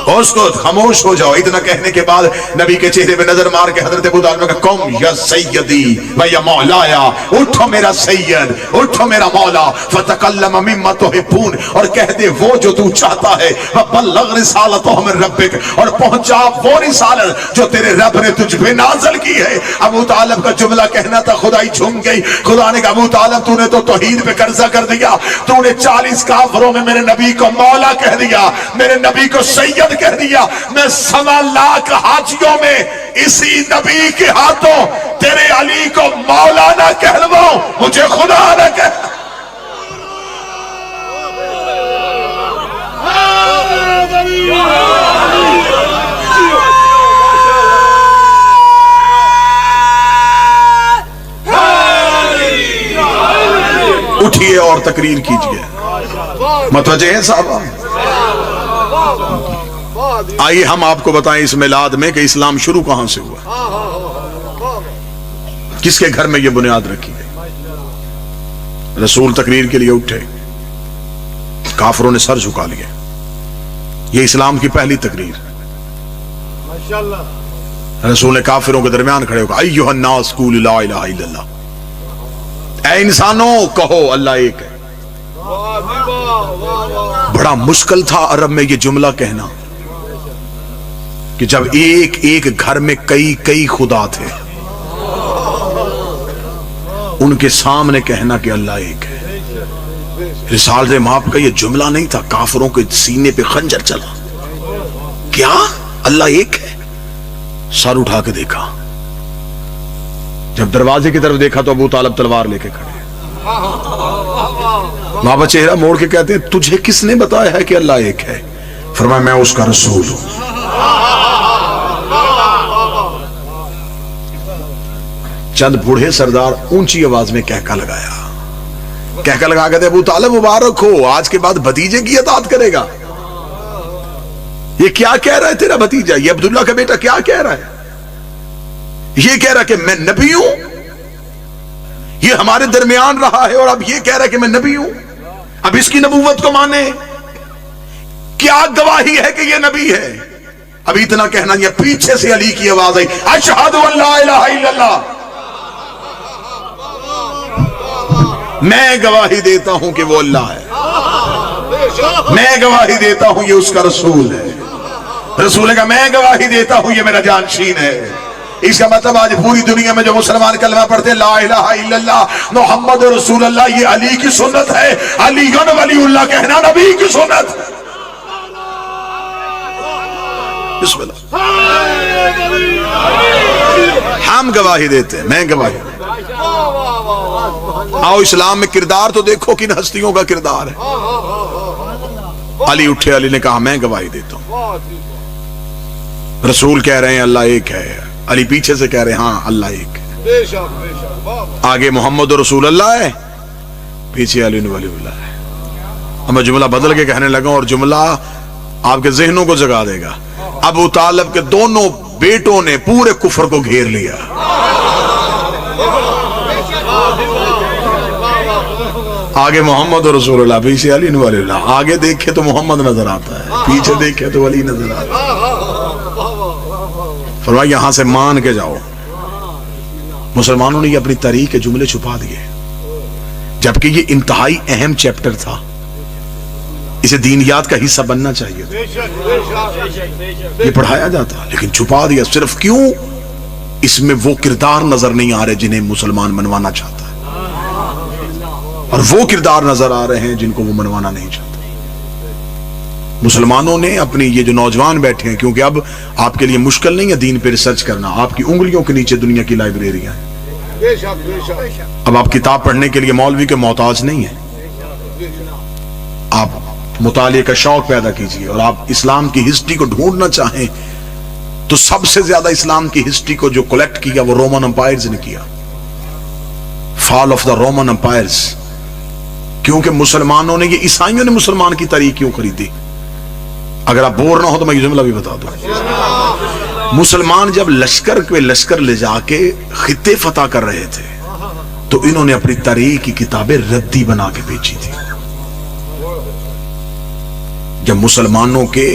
اسکت, خاموش ہو جاؤ. اتنا کہنے کے بعد نبی کے چہرے پہ نظر مار کے حضرت ابو طالب نے کہا قم یا سیدی و یا مولایا, اٹھو میرا سید, اٹھو میرا مولا. فتکلم مما تحبون, اور کہہ دے وہ جو تو چاہتا ہے. وبلغ رسالتہ من ربک, اور پہنچا وہ رسالت جو تیرے رب نے تجھ پہ نازل کی ہے. ابو طالب کا جملہ کہنا تھا خدائی جھوم گئی. خدا نے کہا ابو طالب تو نے تو توحید پہ قرضہ کر دیا, تو نے 40 کافروں میں میرے نبی کو مولا کہہ دیا, میرے نبی کو سید کہہ دیا. میں 1.25 لاکھ حاجیوں میں اسی نبی کے ہاتھوں تیرے علی کو مولا نہ کہلواؤں, مجھے خدا نہ کہہ. اٹھئے اور تقریر کیجئے. متوجہ ہیں صاحب؟ آئیے ہم آپ کو بتائیں اس میلاد میں کہ اسلام شروع کہاں سے ہوا, کس کے گھر میں یہ بنیاد رکھی گئی. رسول تقریر کے لیے اٹھے, کافروں نے سر جھکا لیا. یہ اسلام کی پہلی تقریر. رسول نے کافروں کے درمیان کھڑے ہو کہا ایھا الناس قولوا لا الہ الا اللہ, اے انسانوں کہو اللہ ایک ہے۔ بڑا مشکل تھا عرب میں یہ جملہ کہنا کہ جب ایک ایک گھر میں کئی کئی خدا تھے، ان کے سامنے کہنا کہ اللہ ایک ہے۔ رسالہ مآب کا یہ جملہ نہیں تھا، کافروں کے سینے پہ خنجر چلا، کیا اللہ ایک ہے؟ سر اٹھا کے دیکھا، جب دروازے کی طرف دیکھا تو ابو طالب تلوار لے کے کھڑے۔ بابا چہرہ موڑ کے کہتے ہیں تجھے کس نے بتایا ہے کہ اللہ ایک ہے؟ فرمایا میں اس کا رسول ہوں۔ چند بوڑھے سردار اونچی آواز میں کہکا لگایا، کہکا لگا کہتے ابو طالب مبارک ہو، آج کے بعد بھتیجے کی اطاعت کرے گا۔ یہ کیا کہہ رہا ہے تیرا بھتیجا؟ یہ عبداللہ کا بیٹا کیا کہہ رہا ہے؟ یہ کہہ رہا ہے کہ میں نبی ہوں، یہ ہمارے درمیان رہا ہے اور اب یہ کہہ رہا ہے کہ میں نبی ہوں، اب اس کی نبوت کو مانے؟ کیا گواہی ہے کہ یہ نبی ہے؟ اب اتنا کہنا یہ پیچھے سے علی کی آواز آئی، اشہد ان لا الہ الا اللہ، میں گواہی دیتا ہوں کہ وہ اللہ ہے، میں گواہی دیتا ہوں یہ اس کا رسول ہے۔ رسول کا میں گواہی دیتا ہوں یہ میرا جانشین ہے۔ اس کا مطلب آج پوری دنیا میں جو مسلمان کلمہ پڑھتے ہیں لا الہ الا اللہ محمد رسول اللہ، یہ علی کی سنت ہے۔ علی ولی اللہ کہنا نبی کی سنت۔ بسم اللہ، ہم گواہی دیتے ہیں، میں گواہی دیتا ہوں۔ آؤ اسلام میں کردار تو دیکھو کن ہستیوں کا کردار ہے۔ علی اٹھے، علی نے کہا میں گواہی دیتا ہوں، رسول کہہ رہے ہیں اللہ ایک ہے، علی پیچھے سے کہہ رہے ہیں ہاں اللہ ایک ہے۔ آگے محمد رسول اللہ ہے، پیچھے علی ولی اللہ ہے۔ اب میں جملہ بدل کے کہنے لگا اور جملہ آپ کے ذہنوں کو جگا دے گا۔ ابو طالب کے دونوں بیٹوں نے پورے کفر کو گھیر لیا۔ آگے محمد رسول اللہ، پیچھے علی ولی اللہ۔ آگے دیکھے تو محمد نظر آتا ہے، پیچھے دیکھے تو علی نظر آتا ہے۔ فرمایا یہاں سے مان کے جاؤ۔ مسلمانوں نے یہ اپنی تاریخ کے جملے چھپا دیے، جبکہ یہ انتہائی اہم چیپٹر تھا، اسے دینیات کا حصہ بننا چاہیے تھا، یہ پڑھایا جاتا لیکن چھپا دیا۔ صرف کیوں؟ اس میں وہ کردار نظر نہیں آ رہے جنہیں مسلمان منوانا چاہتا ہے، اور وہ کردار نظر آ رہے ہیں جن کو وہ منوانا نہیں چاہتا۔ مسلمانوں نے اپنی یہ جو نوجوان بیٹھے ہیں، کیونکہ اب آپ کے لیے مشکل نہیں ہے دین پہ ریسرچ کرنا، آپ کی انگلیوں کے نیچے دنیا کی لائبریریاں ہیں۔ اب آپ کتاب پڑھنے کے لیے مولوی کے محتاج نہیں ہیں، آپ مطالعے کا شوق پیدا کیجئے، اور آپ اسلام کی ہسٹری کو ڈھونڈنا چاہیں تو سب سے زیادہ اسلام کی ہسٹری کو جو کلیکٹ کیا وہ رومن امپائرز نے کیا، فال آف دا رومن امپائرز۔ کیونکہ مسلمانوں نے، یہ عیسائیوں نے مسلمان کی تاریخ کیوں خریدی؟ اگر آپ بور نہ ہو تو میں یہ جملہ بھی بتا دوں۔ مسلمان جب لشکر لے جا کے خطے فتح کر رہے تھے تو انہوں نے اپنی تاریخ کی کتابیں ردی بنا کے بیچی تھی۔ جب مسلمانوں کے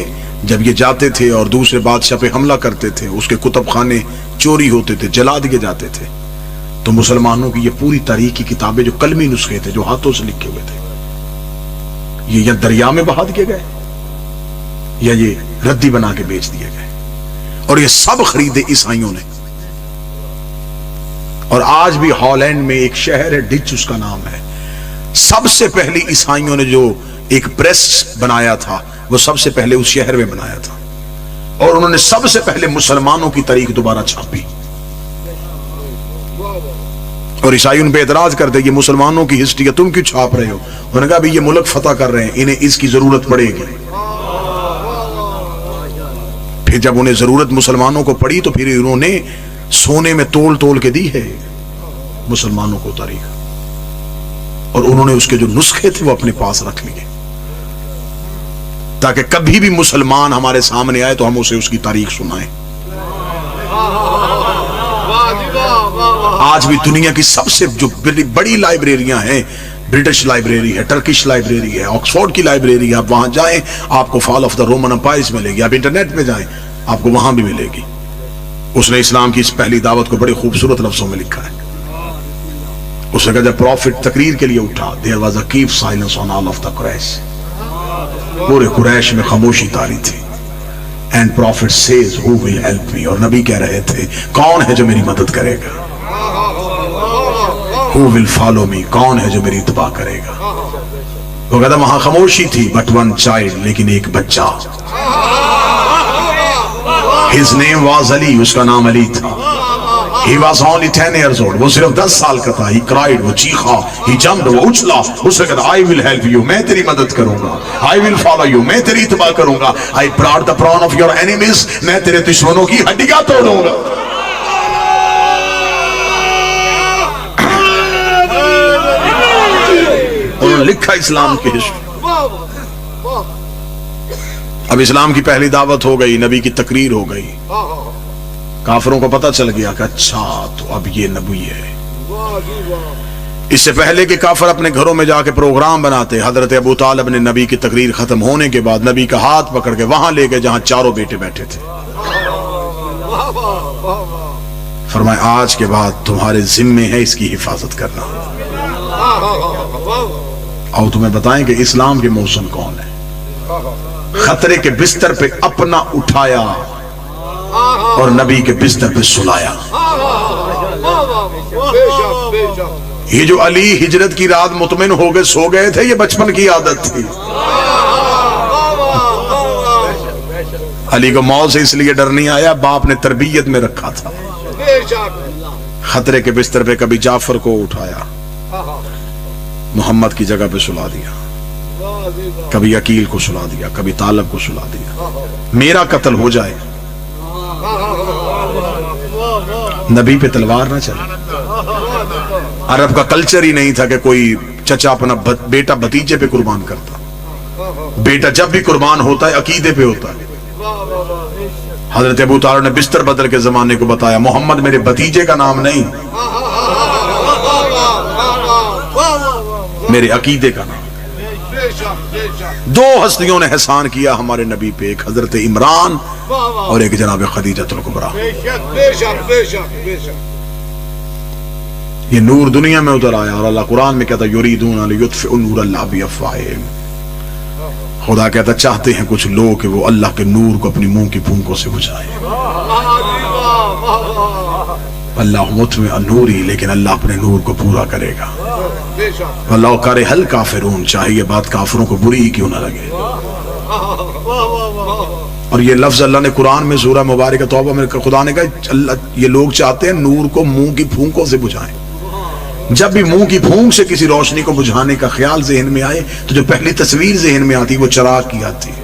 جب یہ جاتے تھے اور دوسرے بادشاہ پہ حملہ کرتے تھے، اس کے کتب خانے چوری ہوتے تھے، جلا دیے جاتے تھے، تو مسلمانوں کی یہ پوری تاریخ کی کتابیں جو قلمی نسخے تھے، جو ہاتھوں سے لکھے ہوئے تھے، یہ یا دریا میں بہا دیے گئے یا یہ ردی بنا کے بیچ دیے گئے، اور یہ سب خریدے عیسائیوں نے۔ اور آج بھی ہالینڈ میں ایک شہر ہے ڈچ، اس کا نام ہے، سب سے پہلی عیسائیوں نے جو ایک پریس بنایا تھا وہ سب سے پہلے اس شہر میں بنایا تھا، اور انہوں نے سب سے پہلے مسلمانوں کی تاریخ دوبارہ چھاپی۔ اور عیسائی ان پہ اعتراض کرتے یہ مسلمانوں کی ہسٹری ہے تم کیوں چھاپ رہے ہو؟ انہوں نے کہا بھی یہ ملک فتح کر رہے ہیں، انہیں اس کی ضرورت پڑے گی۔ پھر جب انہیں ضرورت مسلمانوں کو پڑی تو پھر انہوں نے سونے میں تول کے دی ہے مسلمانوں کو تاریخ، اور انہوں نے اس کے جو نسخے تھے وہ اپنے پاس رکھ لیے تاکہ کبھی بھی مسلمان ہمارے سامنے آئے تو ہم اسے اس کی تاریخ سنائیں۔ آج بھی دنیا کی سب سے جو بڑی لائبریریاں ہیں، برٹش لائبریری ہے، ٹرکش لائبریری ہے، آکسفورڈ کی لائبریری ہے، آپ وہاں جائیں آپ کو فال آف دا رومن امپائرز ملے گی، آپ انٹرنیٹ پہ جائیں آپ کو وہاں بھی ملے گی۔ اس نے اسلام کی اس پہلی دعوت کو بڑے خوبصورت لفظوں میں لکھا ہے، اس نے کہا جب پروفٹ تقریر کے لیے اٹھا, there was a deep silence on all of the Quraysh, پورے قریش میں خاموشی طاری تھی. And prophet says who will help me, اور نبی کہہ رہے تھے کون ہے جو میری مدد کرے گا, who will follow me, کون ہے جو میری اتباع کرے گا. وہ کہتا وہاں خاموشی تھی, but one child, لیکن ایک بچہ, his name was Ali, اس کا نام علی تھا. He was only 10 years old, وہ صرف 10 سال کا تھا. He cried, وہ چیخا, he jumped, وہ اچھلا, اس نے کہا I will help you, میں تیری مدد کروں گا. I will follow you, میں تیری اتباع کروں گا. I brought the brawn of your enemies, میں تیرے دشمنوں کی ہڈیاں توڑوں گا. انہوں نے لکھا اسلام کی ہسٹری. اب اسلام کی پہلی دعوت ہو گئی, نبی کی تقریر ہو گئی, کافروں کو پتہ چل گیا کہ اچھا تو اب یہ نبی ہے. اس سے پہلے کہ کافر اپنے گھروں میں جا کے پروگرام بناتے, حضرت ابو طالب نے نبی کی تقریر ختم ہونے کے بعد نبی کا ہاتھ پکڑ کے وہاں لے گئے جہاں چاروں بیٹے بیٹھے تھے. فرمایا آج کے بعد تمہارے ذمے ہے اس کی حفاظت کرنا. اور تمہیں بتائیں کہ اسلام کے محسن کون ہے. خطرے کے بستر پہ اپنا اٹھایا اور نبی کے بستر پہ سلایا. یہ جو علی ہجرت کی رات مطمئن ہو گئے سو گئے تھے, یہ بچپن کی عادت تھی. علی کو موت سے اس لیے ڈر نہیں آیا, باپ نے تربیت میں رکھا تھا. خطرے کے بستر پہ کبھی جعفر کو اٹھایا, محمد کی جگہ پہ سلا دیا, کبھی عقیل کو سلا دیا, کبھی طالب کو سلا دیا. میرا قتل ہو جائے, نبی پہ تلوار نہ چلے. عرب کا کلچر ہی نہیں تھا کہ کوئی چچا اپنا بیٹا بھتیجے پہ قربان کرتا. بیٹا جب بھی قربان ہوتا ہے عقیدے پہ ہوتا ہے. حضرت ابو طالب نے بستر بدل کے زمانے کو بتایا محمد میرے بھتیجے کا نام نہیں, میرے عقیدے کا نام. دو ہستیوں نے احسان کیا ہمارے نبی پہ, ایک حضرت عمران اور ایک جناب خدیجہ الکبریٰ. یہ نور دنیا میں اتر آیا اور اللہ قرآن میں کہتا یریدون لیطفئوا نور اللہ بافواہہم. خدا کہتا چاہتے ہیں کچھ لوگ کہ وہ اللہ کے نور کو اپنی منہ کی پھونکوں سے بجھائیں. اللہ متمع النوری, لیکن اللہ اپنے نور کو پورا کرے گا. اللہ کرہ الکافرون, چاہے یہ بات کافروں کو بری ہی کیوں نہ لگے. اور یہ لفظ اللہ نے قرآن میں سورہ مبارکہ توبہ میں خدا نے کہا اللہ یہ لوگ چاہتے ہیں نور کو منہ کی پھونکوں سے بجھائیں. جب بھی منہ کی پھونک سے کسی روشنی کو بجھانے کا خیال ذہن میں آئے تو جو پہلی تصویر ذہن میں آتی وہ چراغ کی آتی ہے,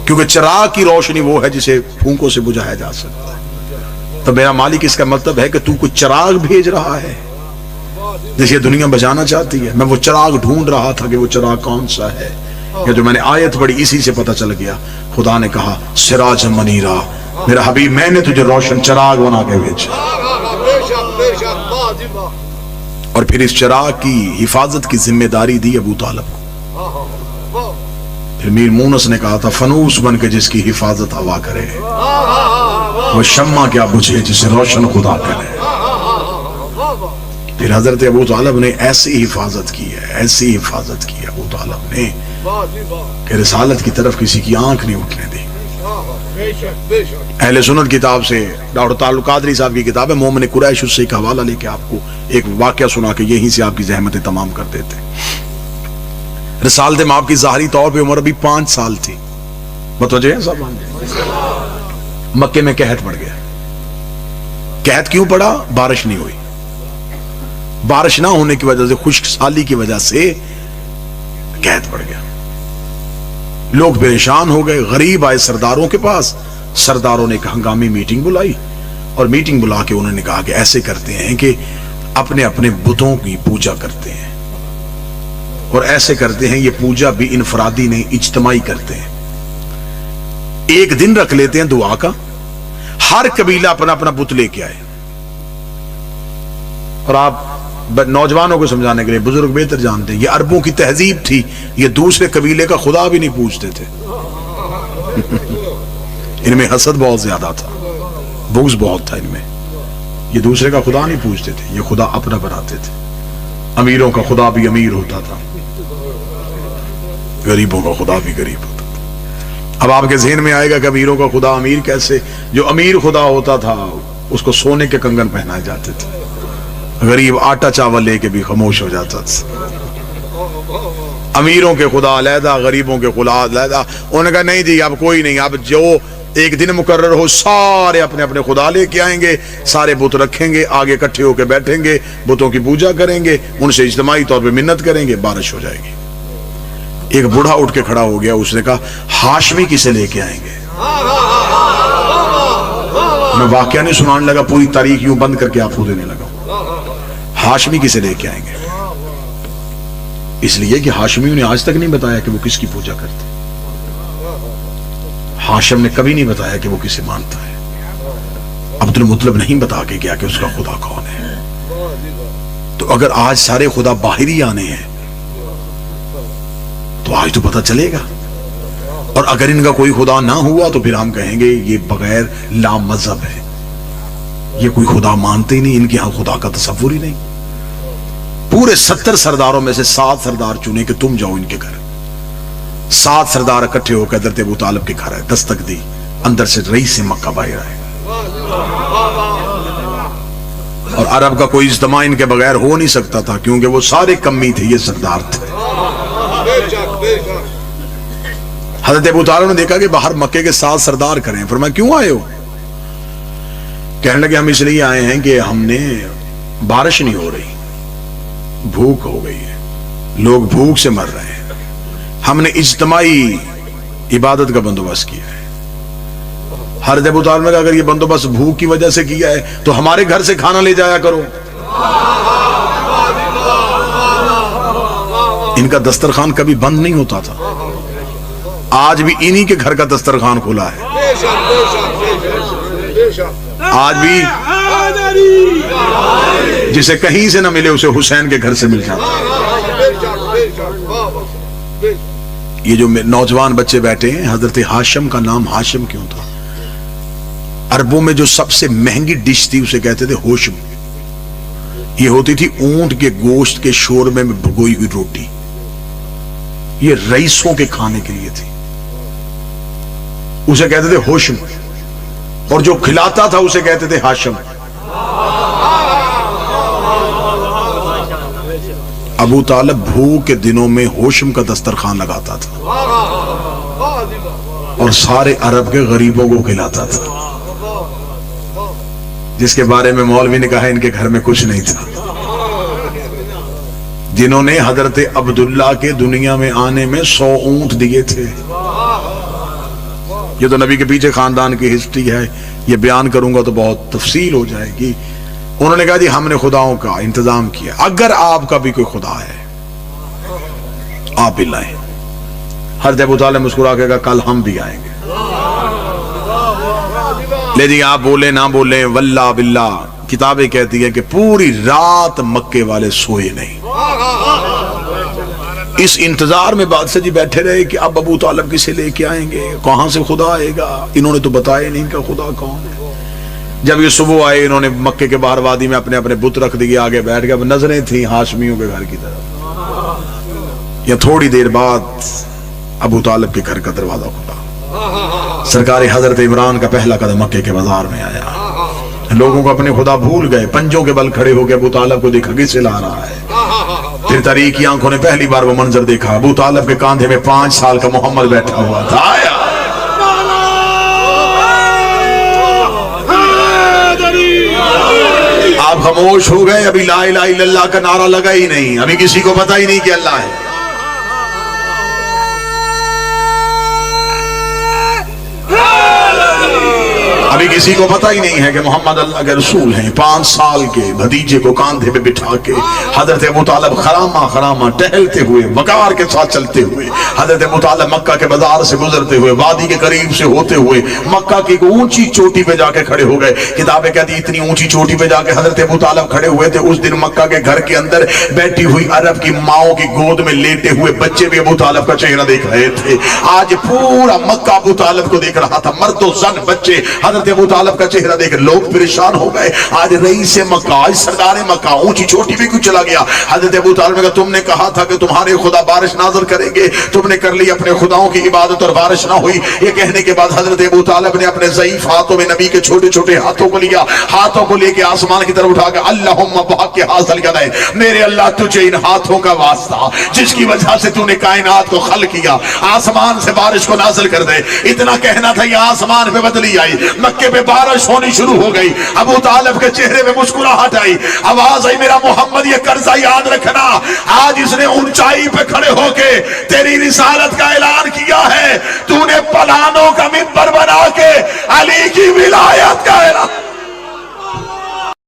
کیونکہ چراغ کی روشنی وہ ہے جسے پھونکوں سے بجھایا جا سکتا ہے. تو میرا مالک اس کا مطلب ہے کہ تو کچھ چراغ بھیج رہا ہے جسے دنیا بجانا چاہتی ہے. میں وہ چراغ ڈھونڈ رہا تھا کہ وہ چراغ کون سا ہے. یا جو میں نے آیت پڑھی اسی سے پتہ چل گیا. خدا نے کہا سراج منیرا, میرا حبیب میں نے تجھے روشن چراغ بنا کے بھیجا. اور پھر اس چراغ کی حفاظت کی ذمہ داری دی ابو طالب کو. پھر میر مونس نے کہا تھا فنوس بن کے جس کی حفاظت ہوا کرے, وہ شمع کیا بجھے جسے روشن خدا کرے. پھر حضرت ابو طالب نے ایسی حفاظت کی ہے, ایسی حفاظت کی ہے ابو طالب نے کہ رسالت کی طرف کسی کی آنکھ نہیں اٹھنے دی. اہل سنت کتاب سے ڈاکٹر تعلق قادری صاحب کی کتاب ہے مومن قریش, اس سے ایک حوالہ لے کے آپ کو ایک واقعہ سنا کے یہیں سے آپ کی زحمتیں تمام کر دیتے. رسالت مآب کی ظاہری طور پہ عمر ابھی 5 سال تھی. متوجہ ہے صاحب؟ مکے میں قحط پڑ گیا. قحط کیوں پڑا؟ بارش نہیں ہوئی. بارش نہ ہونے کی وجہ سے, خشک سالی کی وجہ سے قحط پڑ گیا. لوگ پریشان ہو گئے, غریب آئے سرداروں کے پاس. سرداروں نے ایک ہنگامی میٹنگ بلائی اور میٹنگ بلا کے انہوں نے کہا کہ ایسے کرتے ہیں کہ اپنے اپنے بتوں کی پوجا کرتے ہیں, اور ایسے کرتے ہیں یہ پوجا بھی انفرادی نہیں اجتماعی کرتے ہیں. ایک دن رکھ لیتے ہیں دعا کا, ہر قبیلہ اپنا اپنا بت لے کے آئے. اور آپ نوجوانوں کو سمجھانے کے لیے, بزرگ بہتر جانتے ہیں, یہ عربوں کی تہذیب تھی, یہ دوسرے قبیلے کا خدا بھی نہیں پوچھتے تھے. ان میں حسد بہت زیادہ تھا, بغض بہت تھا ان میں. یہ دوسرے کا خدا نہیں پوچھتے تھے، یہ خدا اپنا بناتے تھے۔ امیروں کا خدا بھی امیر ہوتا تھا، غریبوں کا خدا بھی غریب ہوتا تھا۔ اب آپ کے ذہن میں آئے گا کہ امیروں کا خدا امیر کیسے؟ جو امیر خدا ہوتا تھا اس کو سونے کے کنگن پہنائے جاتے تھے، غریب آٹا چاول لے کے بھی خاموش ہو جاتا تھا۔ امیروں کے خدا علیحدہ، غریبوں کے خدا علیحدہ۔ انہوں نے کہا نہیں جی اب کوئی نہیں، اب جو ایک دن مقرر ہو سارے اپنے اپنے خدا لے کے آئیں گے، سارے بت رکھیں گے، آگے اکٹھے ہو کے بیٹھیں گے، بتوں کی پوجا کریں گے، ان سے اجتماعی طور پہ منت کریں گے، بارش ہو جائے گی۔ ایک بوڑھا اٹھ کے کھڑا ہو گیا، اس نے کہا ہاشمی کسے لے کے آئیں گے؟ میں واقعہ نہیں سنانے لگا، پوری تاریخ یوں بند کر کے آپ کو دینے لگا۔ ہاشمی کسے لے کے آئیں گے؟ اس لیے کہ ہاشمیوں نے آج تک نہیں بتایا کہ وہ کس کی پوجا کرتے، ہاشم نے کبھی نہیں بتایا کہ وہ کسے مانتا ہے، عبد المطلب نہیں بتا کے گیا کہ اس کا خدا کون ہے۔ تو اگر آج سارے خدا باہری آنے ہیں تو آج تو پتہ چلے گا، اور اگر ان کا کوئی خدا نہ ہوا تو پھر ہم کہیں گے یہ بغیر لا مذہب ہے، یہ کوئی خدا مانتے ہی نہیں، ان کے ہاں خدا کا تصور ہی نہیں۔ پورے 70 سرداروں میں سے 7 سردار چنے کہ تم جاؤ ان کے گھر۔ 7 سردار اکٹھے ہو کے حضرت ابو طالب کے گھر ہے، دستک دی، اندر سے رئیس مکہ باہر آئے، اور عرب کا کوئی اجتماع ان کے بغیر ہو نہیں سکتا تھا، کیونکہ وہ سارے کمی تھے، یہ سردار تھے۔ حضرت ابو طالب نے دیکھا کہ باہر مکے کے 7 سردار کھڑے ہیں، فرمایا کیوں آئے ہو؟ کہنے لگے ہم اس لیے آئے ہیں کہ ہم نے بارش نہیں ہو رہی، بھوک ہو گئی ہے، لوگ بھوک سے مر رہے ہیں، ہم نے اجتماعی عبادت کا بندوبست کیا ہے۔ حضرت ابو طالب نے کہا اگر یہ بندوبست بھوک کی وجہ سے کیا ہے تو ہمارے گھر سے کھانا لے جایا کرو۔ ان کا دسترخوان کبھی بند نہیں ہوتا تھا، آج بھی انہی کے گھر کا دسترخوان کھلا ہے، آج بھی جسے کہیں سے نہ ملے اسے حسین کے گھر سے مل جاتا ہے۔ یہ جو نوجوان بچے بیٹھے ہیں، حضرت ہاشم کا نام ہاشم کیوں تھا؟ عربوں میں جو سب سے مہنگی ڈش تھی اسے کہتے تھے ہوشم، یہ ہوتی تھی اونٹ کے گوشت کے شوربے میں بھگوئی ہوئی روٹی، یہ رئیسوں کے کھانے کے لیے تھی، اسے کہتے تھے ہوشم، اور جو کھلاتا تھا اسے کہتے تھے ہاشم۔ ابو طالب بھوک کے دنوں میں ہوشم کا دسترخوان لگاتا تھا اور سارے عرب کے غریبوں کو کھلاتا تھا، جس کے بارے میں مولوی نے کہا ان کے گھر میں کچھ نہیں تھا، جنہوں نے حضرت عبداللہ کے دنیا میں آنے میں 100 اونٹ دیے تھے۔ یہ تو نبی کے پیچھے خاندان کی ہسٹری ہے، یہ بیان کروں گا تو بہت تفصیل ہو جائے گی۔ انہوں نے کہا جی ہم نے خداؤں کا انتظام کیا، اگر آپ کا بھی کوئی خدا ہے آپ بھی لائیں۔ حضرت ابو طالب مسکرا کے کہا کل ہم بھی آئیں گے۔ لے جی آپ بولیں نہ بولیں، واللہ باللہ کتابیں کہتی ہیں کہ پوری رات مکے والے سوئے نہیں، اس انتظار میں بادشاہ جی بیٹھے رہے کہ اب ابو طالب کسے لے کے آئیں گے، کہاں سے خدا آئے گا، انہوں نے تو بتایا نہیں ان کا خدا کون ہے۔ جب یہ صبح آئے انہوں نے مکے کے باہر وادی میں اپنے اپنے بت رکھ دیے، آگے بیٹھ گئے، اب نظریں تھیں ہاشمیوں کے گھر کی طرف۔ یا تھوڑی دیر بعد ابو طالب کے گھر کا دروازہ کھلا، سرکار حضرت عمران کا پہلا قدم مکے کے بازار میں آیا، لوگوں کو اپنے خدا بھول گئے، پنجوں کے بل کھڑے ہو کے ابو طالب کو دیکھا کسے لا رہا ہے۔ پھر تاریخ کی آنکھوں نے پہلی بار وہ منظر دیکھا، ابو طالب کے کاندھے میں 5 سال کا محمد بیٹھا ہوا تھا۔ آیا آپ خاموش ہو گئے، ابھی لا الہ الا اللہ کا نعرہ لگا ہی نہیں، ابھی کسی کو پتہ ہی نہیں کہ اللہ ہے۔ ابھی کسی کو پتہ ہی نہیں ہے کہ محمد اللہ کے رسول ہیں۔ 5 سال کے بھتیجے کو کاندھے پہ بٹھا کے حضرت ابو طالب خرامہ خرامہ ٹہلتے ہوئے، وقار کے ساتھ چلتے ہوئے، حضرت ابو طالب مکہ کے بازار سے گزرتے ہوئے، وادی کے قریب سے ہوتے ہوئے مکہ کی ایک اونچی چوٹی پہ جا کے کھڑے ہو گئے۔ کتابیں کہتی اتنی اونچی چوٹی پہ جا کے حضرت ابو طالب کھڑے ہوئے تھے، اس دن مکہ کے گھر کے اندر بیٹھی ہوئی عرب کی ماؤں کی گود میں لیٹے ہوئے بچے بھی ابو طالب کا چہرہ دیکھ رہے تھے۔ آج پورا مکہ ابو طالب کو دیکھ رہا تھا، مرد و زن بچے حضرت ابو طالب کا چہرہ دیکھ لوگ پریشان ہو گئے. آج رئیس مکہ، آج سردار مکہ، اونچی چھوٹی بھی کچھ چلا گیا. حضرت ابو طالب نے کہا تم نے کہا تھا کہ تمہارے خدا بارش نازل کریں گے، تم نے کر لی اپنے خداؤں کی عبادت اور بارش نہ ہوئی. یہ کہنے کے بعد حضرت ابو طالب نے اپنے ضعیف ہاتھوں میں نبی کے چھوٹے چھوٹے ہاتھوں کو لیا، ہاتھوں کو لے کے آسمان کی طرف اٹھا کے اللہم بحق حاصل کر ہے، میرے اللہ تجھے ان ہاتھوں کا واسطہ جس کی وجہ سے تو نے کائنات کو خلق کیا، آسمان سے بارش کو نازل کر دے. اتنا کہنا تھا یہ آسمان پہ بدلی آئی، مکے پہ بارش ہونی شروع ہو گئی. ابو طالب کے چہرے پہ مسکراہٹ آئی، آواز آئی میرا محمد یہ قرضہ یاد رکھنا، آج اس نے اونچائی پہ کھڑے ہو کے تیری رسالت کا اعلان کیا ہے، تو نے پلانوں کا منبر بنا کے علی کی ولایت کا اعلان